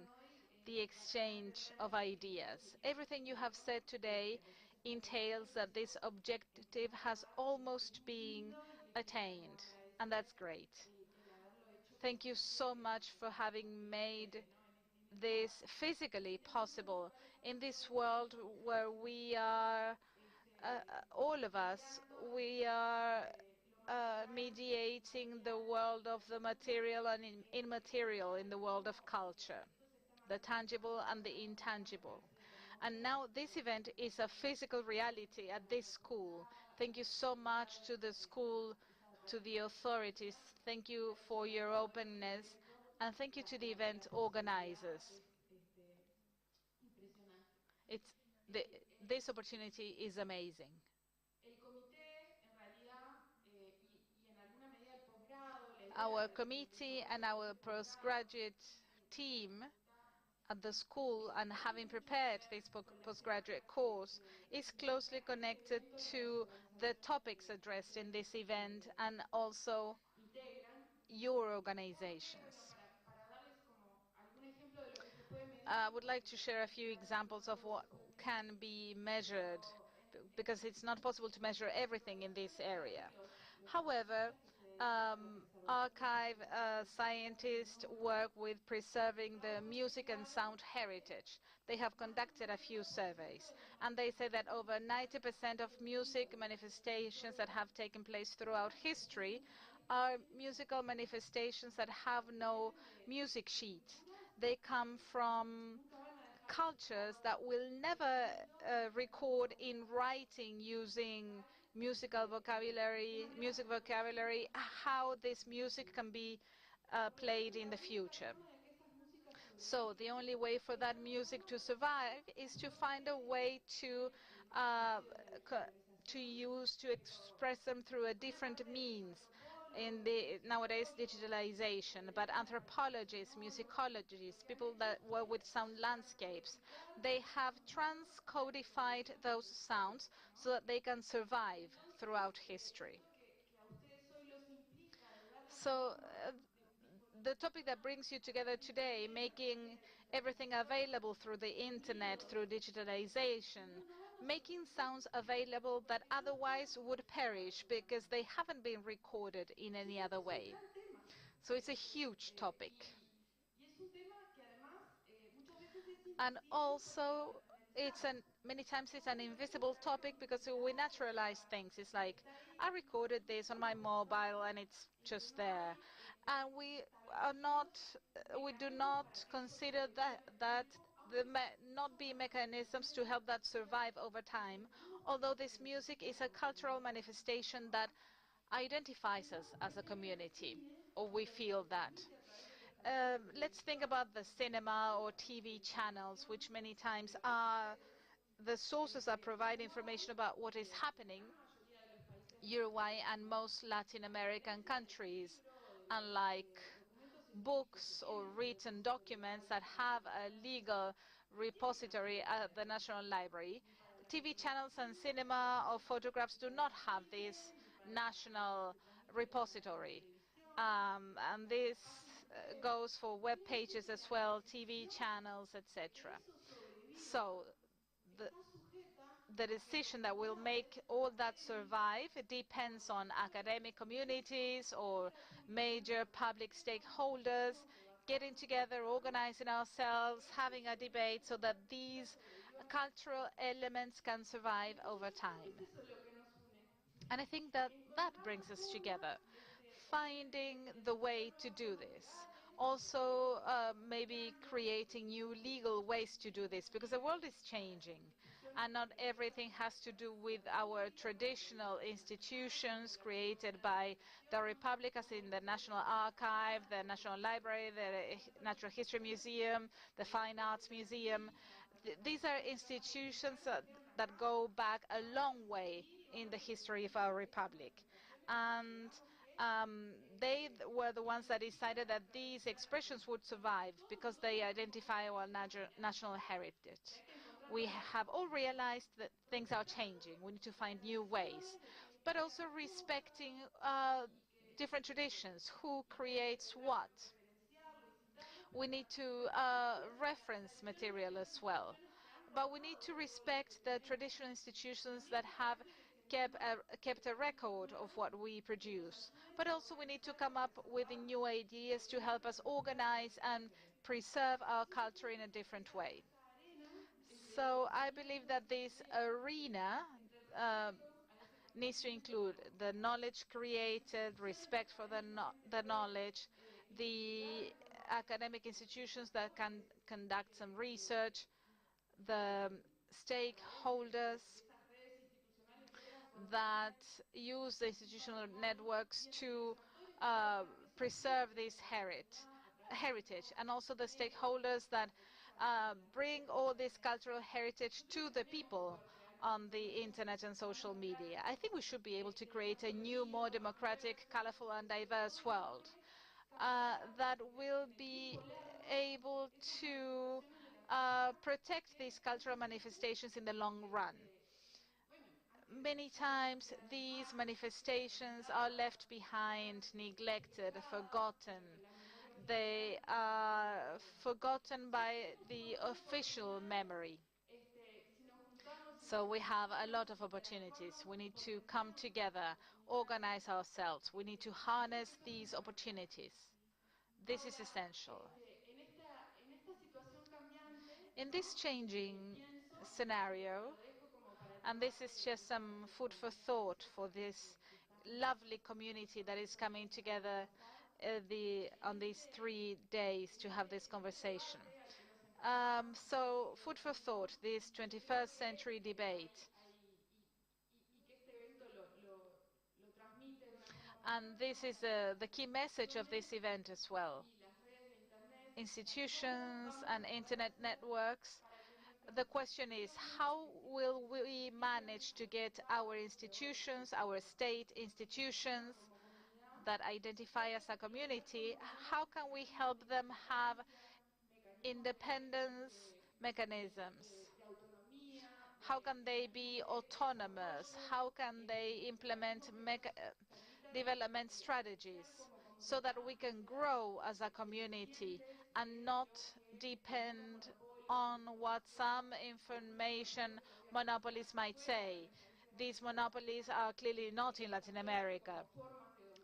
the exchange of ideas. Everything you have said today entails that this objective has almost been attained, and that's great. Thank you so much for having made this physically possible in this world where we are, all of us, we are mediating the world of the material and immaterial in the world of culture, the tangible and the intangible. And now this event is a physical reality at this school. Thank you so much to the school, to the authorities. Thank you for your openness, and thank you to the event organizers. It's this opportunity is amazing. Our committee and our postgraduate team at the school, and having prepared this postgraduate course, is closely connected to the topics addressed in this event and also your organizations. I would like to share a few examples of what can be measured, because it's not possible to measure everything in this area. However, archive scientists work with preserving the music and sound heritage. They have conducted a few surveys, and they say that over 90% of music manifestations that have taken place throughout history are musical manifestations that have no music sheet. They come from cultures that will never record in writing using music vocabulary, how this music can be played in the future. So the only way for that music to survive is to find a way uh, to express them through a different means in the nowadays digitalization. But anthropologists, musicologists, people that work with sound landscapes, they have transcodified those sounds so that they can survive throughout history. So the topic that brings you together today, making everything available through the internet, through digitalization, making sounds available that otherwise would perish because they haven't been recorded in any other way. So it's a huge topic. And also, many times it's an invisible topic because we naturalize things. It's like, I recorded this on my mobile and it's just there. And we do not consider that not be mechanisms to help that survive over time, although this music is a cultural manifestation that identifies us as a community, or we feel that. Let's think about the cinema or TV channels, which many times are the sources that provide information about what is happening. Uruguay and most Latin American countries, unlike books or written documents that have a legal repository at the National Library, TV channels and cinema or photographs do not have this national repository. And this goes for web pages as well, TV channels, etc. So the, the decision that will make all that survive depends on academic communities or major public stakeholders getting together, organizing ourselves, having a debate so that these cultural elements can survive over time. And I think that that brings us together, finding the way to do this. Also, maybe creating new legal ways to do this, because the world is changing, and not everything has to do with our traditional institutions created by the Republic, as in the National Archive, the National Library, the Natural History Museum, the Fine Arts Museum. These are institutions that go back a long way in the history of our republic. And they were the ones that decided that these expressions would survive because they identify our national heritage. We have all realized that things are changing. We need to find new ways, but also respecting different traditions, who creates what. We need to reference material as well. But we need to respect the traditional institutions that have kept a record of what we produce. But also we need to come up with new ideas to help us organize and preserve our culture in a different way. So I believe that this arena uh, needs to include the knowledge created, respect for the knowledge, the academic institutions that can conduct some research, the stakeholders that use the institutional networks to preserve this heritage, and also the stakeholders that bring all this cultural heritage to the people on the internet and social media. I think we should be able to create a new, more democratic, colorful and diverse world that will be able to protect these cultural manifestations in the long run. Many times these manifestations are left behind, neglected, forgotten. They are forgotten by the official memory. So we have a lot of opportunities. We need to come together, organize ourselves. We need to harness these opportunities. This is essential. In this changing scenario, and this is just some food for thought for this lovely community that is coming together on these 3 days to have this conversation. So food for thought, this 21st century debate. And this is the key message of this event as well. Institutions and internet networks. The question is, how will we manage to get our institutions, our state institutions that identify as a community, how can we help them have independence mechanisms? How can they be autonomous? How can they implement development strategies so that we can grow as a community and not depend on what some information monopolies might say? These monopolies are clearly not in Latin America,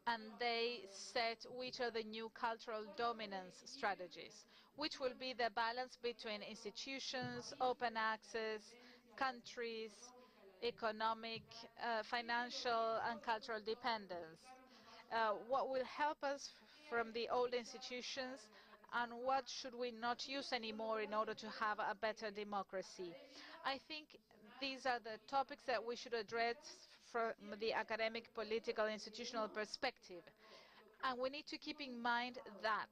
and they set which are the new cultural dominance strategies, which will be the balance between institutions, open access, countries, economic, financial and cultural dependence. What will help us from the old institutions, and what should we not use anymore in order to have a better democracy? I think these are the topics that we should address from the academic, political, institutional perspective. And we need to keep in mind that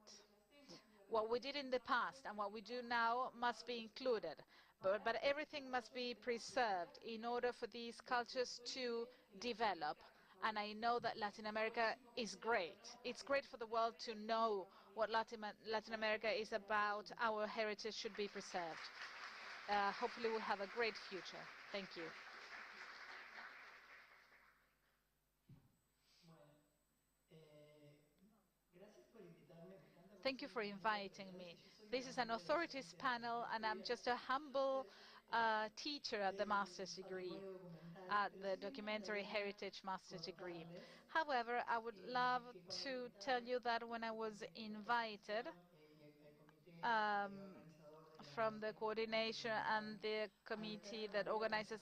what we did in the past and what we do now must be included. But everything must be preserved in order for these cultures to develop. And I know that Latin America is great. It's great for the world to know what Latin America is about. Our heritage should be preserved. Hopefully we'll have a great future. Thank you. Thank you for inviting me. This is an authorities panel, and I'm just a humble teacher at the master's degree, at the documentary heritage master's degree. However, I would love to tell you that when I was invited um, from the coordination and the committee that organizes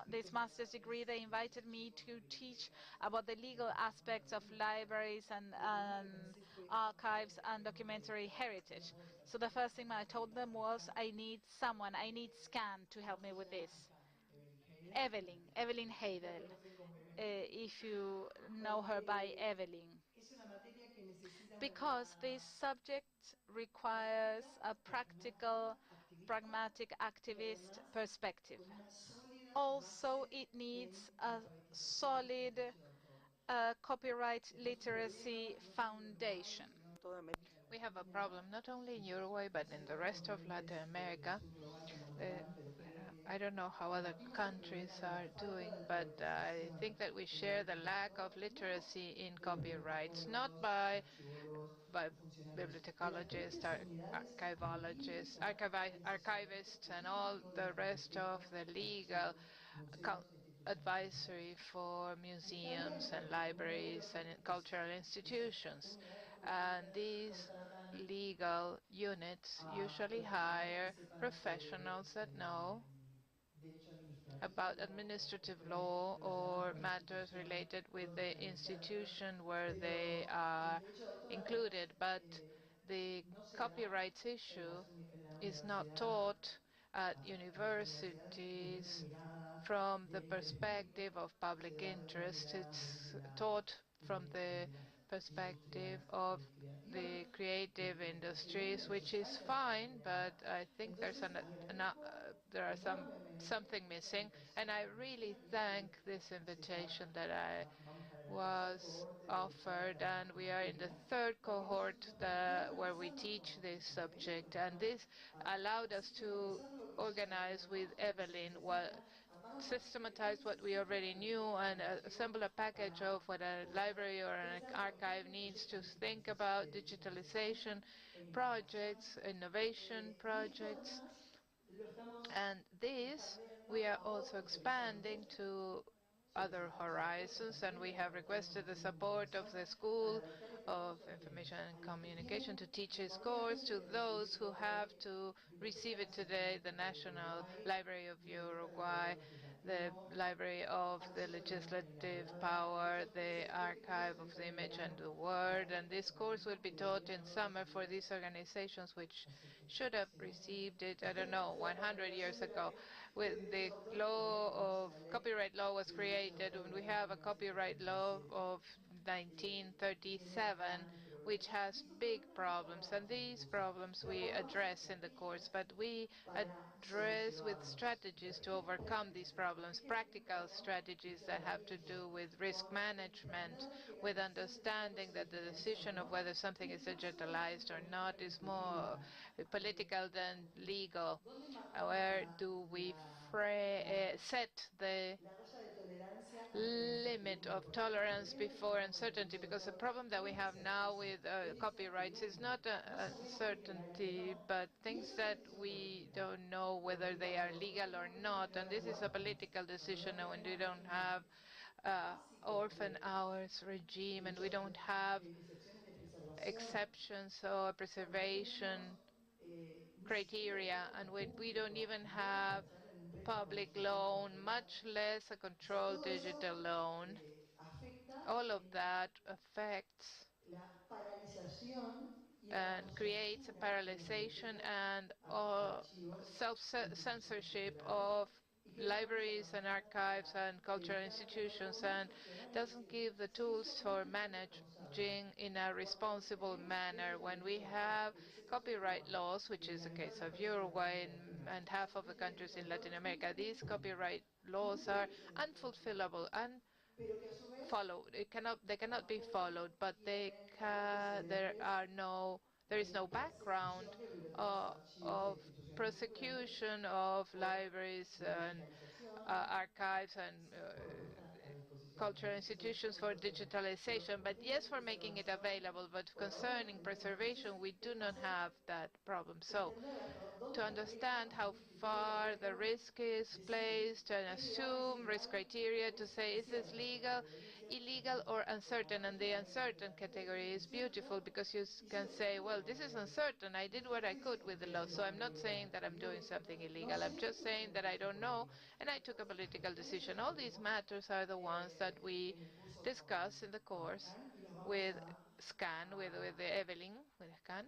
this master's degree, they invited me to teach about the legal aspects of libraries and archives and documentary heritage. So the first thing I told them was, I need someone, I need SCAN to help me with this. Evelyn Heidel, if you know her by Evelyn. Because this subject requires a practical, pragmatic activist perspective. Also, it needs a solid copyright literacy foundation. We have a problem not only in Uruguay but in the rest of Latin America. I don't know how other countries are doing, but I think that we share the lack of literacy in copyrights, not by bibliotecologists, archivists, and all the rest of the legal advisory for museums and libraries and cultural institutions. And these legal units usually hire professionals that know about administrative law or matters related with the institution where they are included, but the copyrights issue is not taught at universities from the perspective of public interest. It's taught from the perspective of the creative industries, which is fine, but I think there are something missing, and I really thank this invitation that I was offered, and we are in the third cohort where we teach this subject, and this allowed us to organize with Evelyn systematize what we already knew and assemble a package of what a library or an archive needs to think about digitalization projects, innovation projects. And this we are also expanding to other horizons, and we have requested the support of the School of Information and Communication to teach this course to those who have to receive it today: the National Library of Uruguay, the Library of the Legislative Power, the Archive of the Image and the Word. And this course will be taught in summer for these organizations which should have received it, I don't know, 100 years ago. When the law of copyright law was created, when we have a copyright law of 1937, which has big problems. And these problems we address in the course, but we address with strategies to overcome these problems, practical strategies that have to do with risk management, with understanding that the decision of whether something is digitalized or not is more political than legal. Where do we set the la raya de tolerancia ante la limit of incertidumbre? tolerance Y esto, before como uncertainty? dice el Because the autor, problem that no we es have now incerteza, with es copyrights is incertidumbre. not No sabemos qué es legal y qué uncertainty, no. but Y things eso es una that decisión we política. don't know whether Porque they are cuando no legal or tenemos not. And this is a huérfanos, political cuando no decision, and when we tenemos don't regímenes have orphan básicos hours regime, and we don't have excepciones de preservación, exceptions or cuando no tenemos preservation ni siquiera criteria, préstamo and when we don't público, even menos have pensar en un préstamo public digital loan, controlado. much less a O sea, controlled todo eso digital loan, afecta all of that affects la paralización y la and creates a autocensura de las paralyzation bibliotecas, and archivos e instituciones self-censorship culturales of y que dejan las libraries and herramientas archives para and cultural evitar cometer institutions, los and mismos que van a doesn't decir, give the se hizo tools for políticamente responsable. managing in a Cuando responsible tenemos manner. estos When derechos we de autor, have que es el caso de copyright Uruguay laws, which y de is la the mitad case de los of países de Uruguay América Latina, and half of the esos derechos countries de in autor Latin son America, these inflexibles, copyright laws ningún are derecho es inflexible, unfulfillable, pero que a su vez followed. They cannot be tampoco followed, but tienen antecedentes there is no de background persecución de bibliotecas, uh, archivos e of instituciones culturales prosecution of por libraries su and digitalización, archives and por puesta a disposición de cultural manera. Eso institutions es for otro tema. Pero digitalization. en But términos yes, de for making it preservación, available. But por ahora lo concerning que tenemos entonces preservation, we do es not hacer have that problem. So, entender hasta dónde to está el riesgo, understand hasta how qué criterio de far the riesgo, risk is decir placed and es legal, es assume risk ilegal, criteria o to es say, is this incierto, porque legal, la violencia illegal, también, or como uncertain? And the pareja, además de uncertain la legal, category is beautiful incierto because you y can sigue say, fungiendo well, como this is legal. uncertain. I No did what estoy I could diciendo que with the estoy law, haciendo so I'm algo not saying ilegal, that I'm digo doing something no illegal. I'm sé just y saying tomo una that I decisión don't know, política. and I took a political En eso decision. las All these vemos matters are the ones that we en el curso discuss in the con course Scan y las vamos with Scan, with a, the Evelyn, with Scan,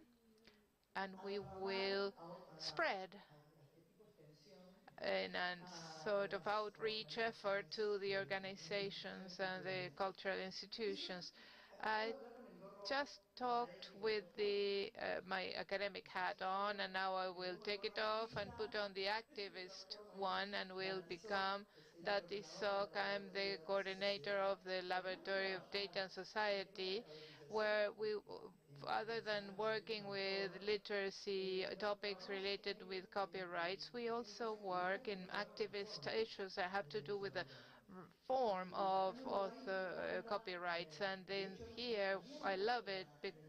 and a we derramar will spread este tipo de extensión in a sort of las outreach effort to organizaciones the de instituciones organizations and the culturales. cultural Eso, institutions. acabo I de hablar con el gorro just talked académico with puesto, the my academic hat on, and now I me will pongo el take gorro it off and activista, put on the yo me activist pongo one, and la will TISOC, become que soy la that coordinadora ISOC. del I'm Laboratorio the de Datos y coordinator Sociedad, of the que además de Laboratory of Data trabajar and en el tema de Society, alfabetización where we, other than académica, working derecho de with autor, literacy topics trabajamos related with copyrights, we en also temas que work están in vinculados con la activist forma issues that have del to do derecho with de the autor. form Acá of en Uruguay author abunda copyrights, and in de hecho here I viendo love it,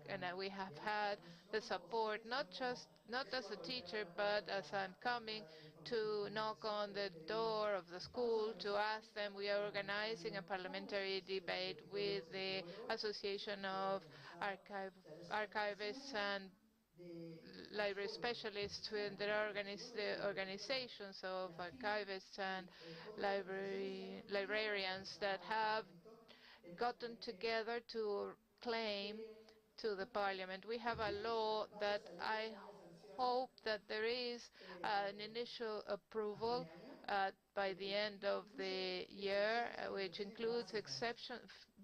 and we have had no the como support docente, not sino just como not as a usuario habitual teacher, de redes but as I'm para coming buscar información y to knock comunicación, on que the les pedimos, door of the estamos school to organizando ask un them. We simposio are organizing a parlamentario con las parliamentary asociaciones de debate with bibliotecólogos y the archivólogos, eso Association sucede of el año pasado, archive, o sea, las archivists organizaciones and de library archivólogos, specialists, organizaciones when de there are archivólogos y the bibliotecólogos, organizations of la FIC archivists and y otras organizaciones se han unido para librarians that presentar al have Parlamento gotten together to claim eh, to the parliament. We have a este law va a ser that saliendo I de una sanción hope that there is an initial a fin approval de año by the end of incluye the year, excepciones a which limitaciones includes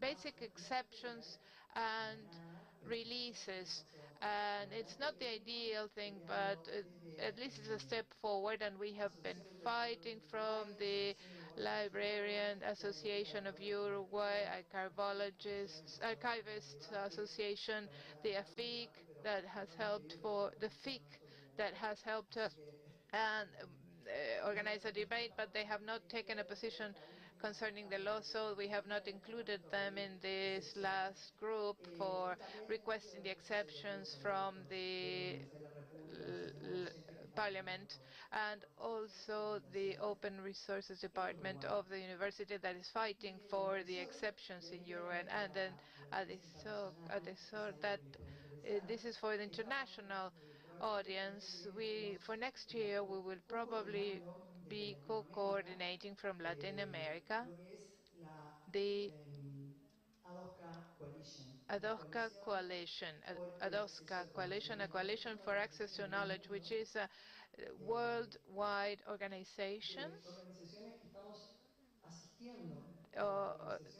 basic básicas y exceptions particulares and para este releases. espacio And it's not the parlamentario ideal thing, but peleando desde at least it's a step forward, and we have been Asociación de Bibliotecólogos fighting de Uruguay, from the Asociación de Buenos Librarian Archivólogos, la Biblioteca Association de of Archivólogos y Uruguay, Arqueólogos, Asociación el Archivologists, pasado con el Archivists debate, Association, para esta the parte del AFIC debate, pero that has nos han helped pedido for the organizarlo FIC en otro that momento, has helped así us que and no, organize a no debate, but estamos they have not taken a metidos dentro de position estadísticas o concerning the estamos law, so we have not todavía en este included momento a them pedir in this excepciones. last group Y for también muchos de requesting the los procesos de ley exceptions por from decretos del the Congreso de la República, del Secretario docente que están firmados Parliament, and por las asociaciones de also the universidades Open Resources en Department Uruguay. of the university that is Y fighting que el for the ADESOR exceptions le in envía Euro, una carta and then a la prensa internacional, esa es la that que les puede interesar. this is for the Estamos international probablemente el año que audience. viene We estemos for next year we will probably co-coordinando desde be Latinoamérica co-coordinating from Latin America lo que es la the ADOSCA Coalition, la ADOSCA coalición coalition, por el acceso ADOSCA al coalition, a conocimiento. Esta coalition es una for access organización to a nivel knowledge, which mundo is a worldwide organization de organizaciones que estamos asistiendo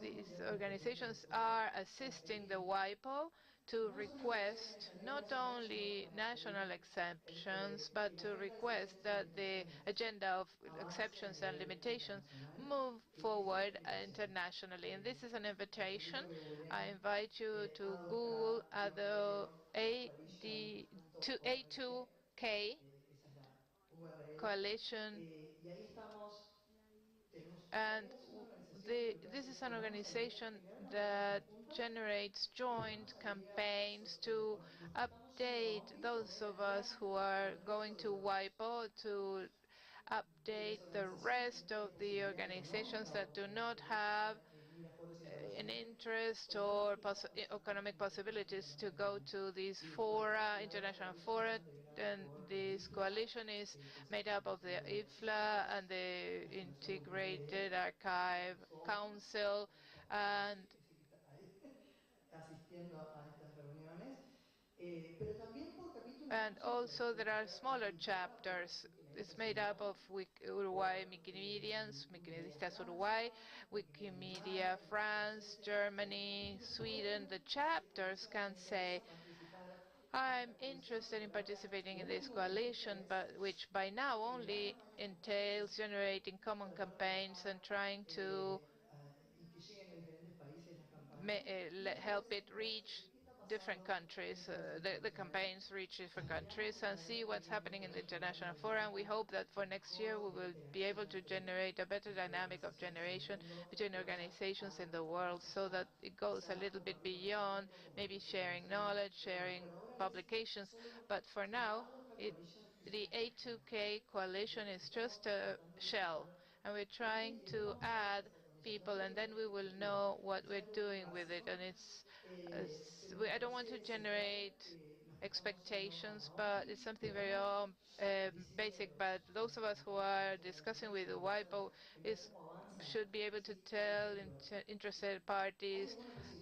these organizations are assisting the WIPO to request not only national exceptions, but to request that the agenda of exceptions and limitations move forward internationally. And this is an invitation. I invite you to Google the A2K coalition, and this is an organization that generates joint campaigns to update those of us who are going to WIPO, to update the rest of the organizations that do not have an interest or economic possibilities to go to these fora, international fora. And this coalition is made up of the IFLA and the Integrated Archive Council, and also there are smaller chapters. It's made up of Uruguay Wikimedians, Wikimedistas Uruguay, Wikimedia France, Germany, Sweden. The chapters can say, I'm interested in participating in this coalition, but which by now only entails generating common campaigns and trying to help it reach different countries, the campaigns reach different countries, and see what's happening in the international forum. We hope that for next year we will be able to generate a better dynamic of generation between organizations in the world, so that it goes a little bit beyond maybe sharing knowledge, sharing publications. But for now, the A2K coalition is just a shell, and we're trying to add people, and then we will know what we're doing with it. And I don't want to generate expectations, but it's something very basic. But those of us who are discussing with the WIPO should be able to tell interested parties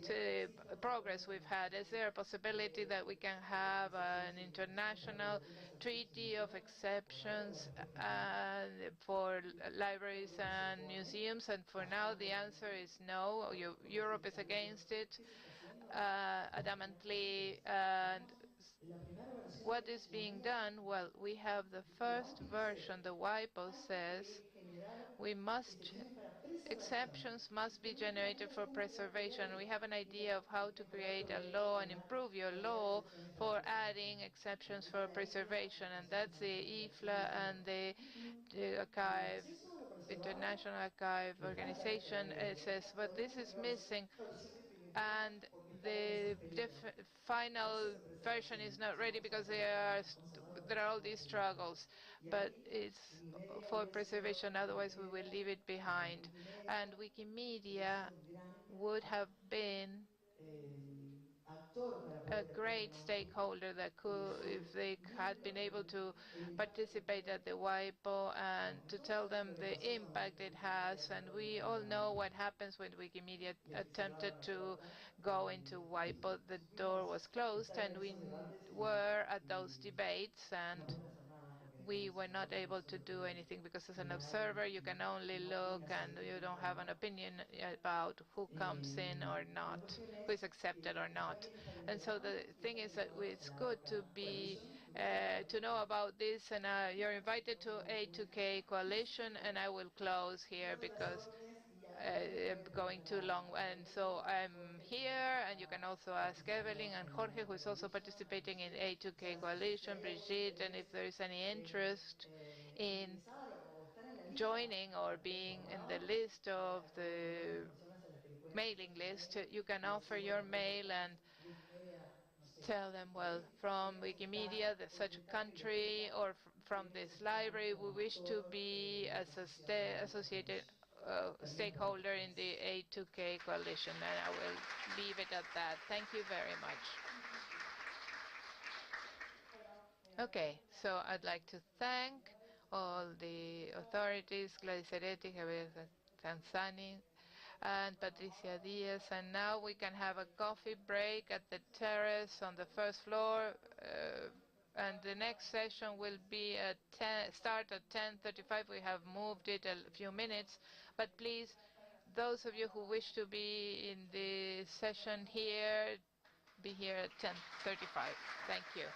to progress we've had. Is there a possibility that we can have an international treaty of exceptions for libraries and museums? And for now the answer is no. Europe is against it adamantly. And what is being done? Well, we have the first version. The WIPO says exceptions must be generated for preservation. We have an idea of how to create a law and improve your law for adding exceptions for preservation, and that's the IFLA and the archive, International Archive Organization. It says, but this is missing, and the final version is not ready because there are all these struggles, but it's for preservation, otherwise we will leave it behind. And Wikimedia would have been a great stakeholder that could, if they had been able to participate at the WIPO and to tell them the impact it has. And we all know what happens when Wikimedia attempted to go into WIPO. The door was closed, and we were at those debates, and we were not able to do anything because as an observer you can only look and you don't have an opinion about who comes in or not, who is accepted or not. And so the thing is that it's good to be to know about this, and you're invited to A2K coalition, and I will close here because I'm going too long. And so I'm here, and you can also ask Evelyn and Jorge, who is also participating in A2K coalition, Brigitte, and if there is any interest in joining or being in the list of the mailing list, you can offer your mail and tell them, well, from Wikimedia, such a country, or from this library, we wish to be as a associated stakeholder in the A2K coalition, and I will leave it at that. Thank you very much. Okay, so I'd like to thank all the authorities, Gladys Areti, Javier Tanzani, and Patricia Diaz, and now we can have a coffee break at the terrace on the first floor, and the next session will be start at 10:35. We have moved it a few minutes, but please those of you who wish to be in the session here, be here at 10:35. Thank you.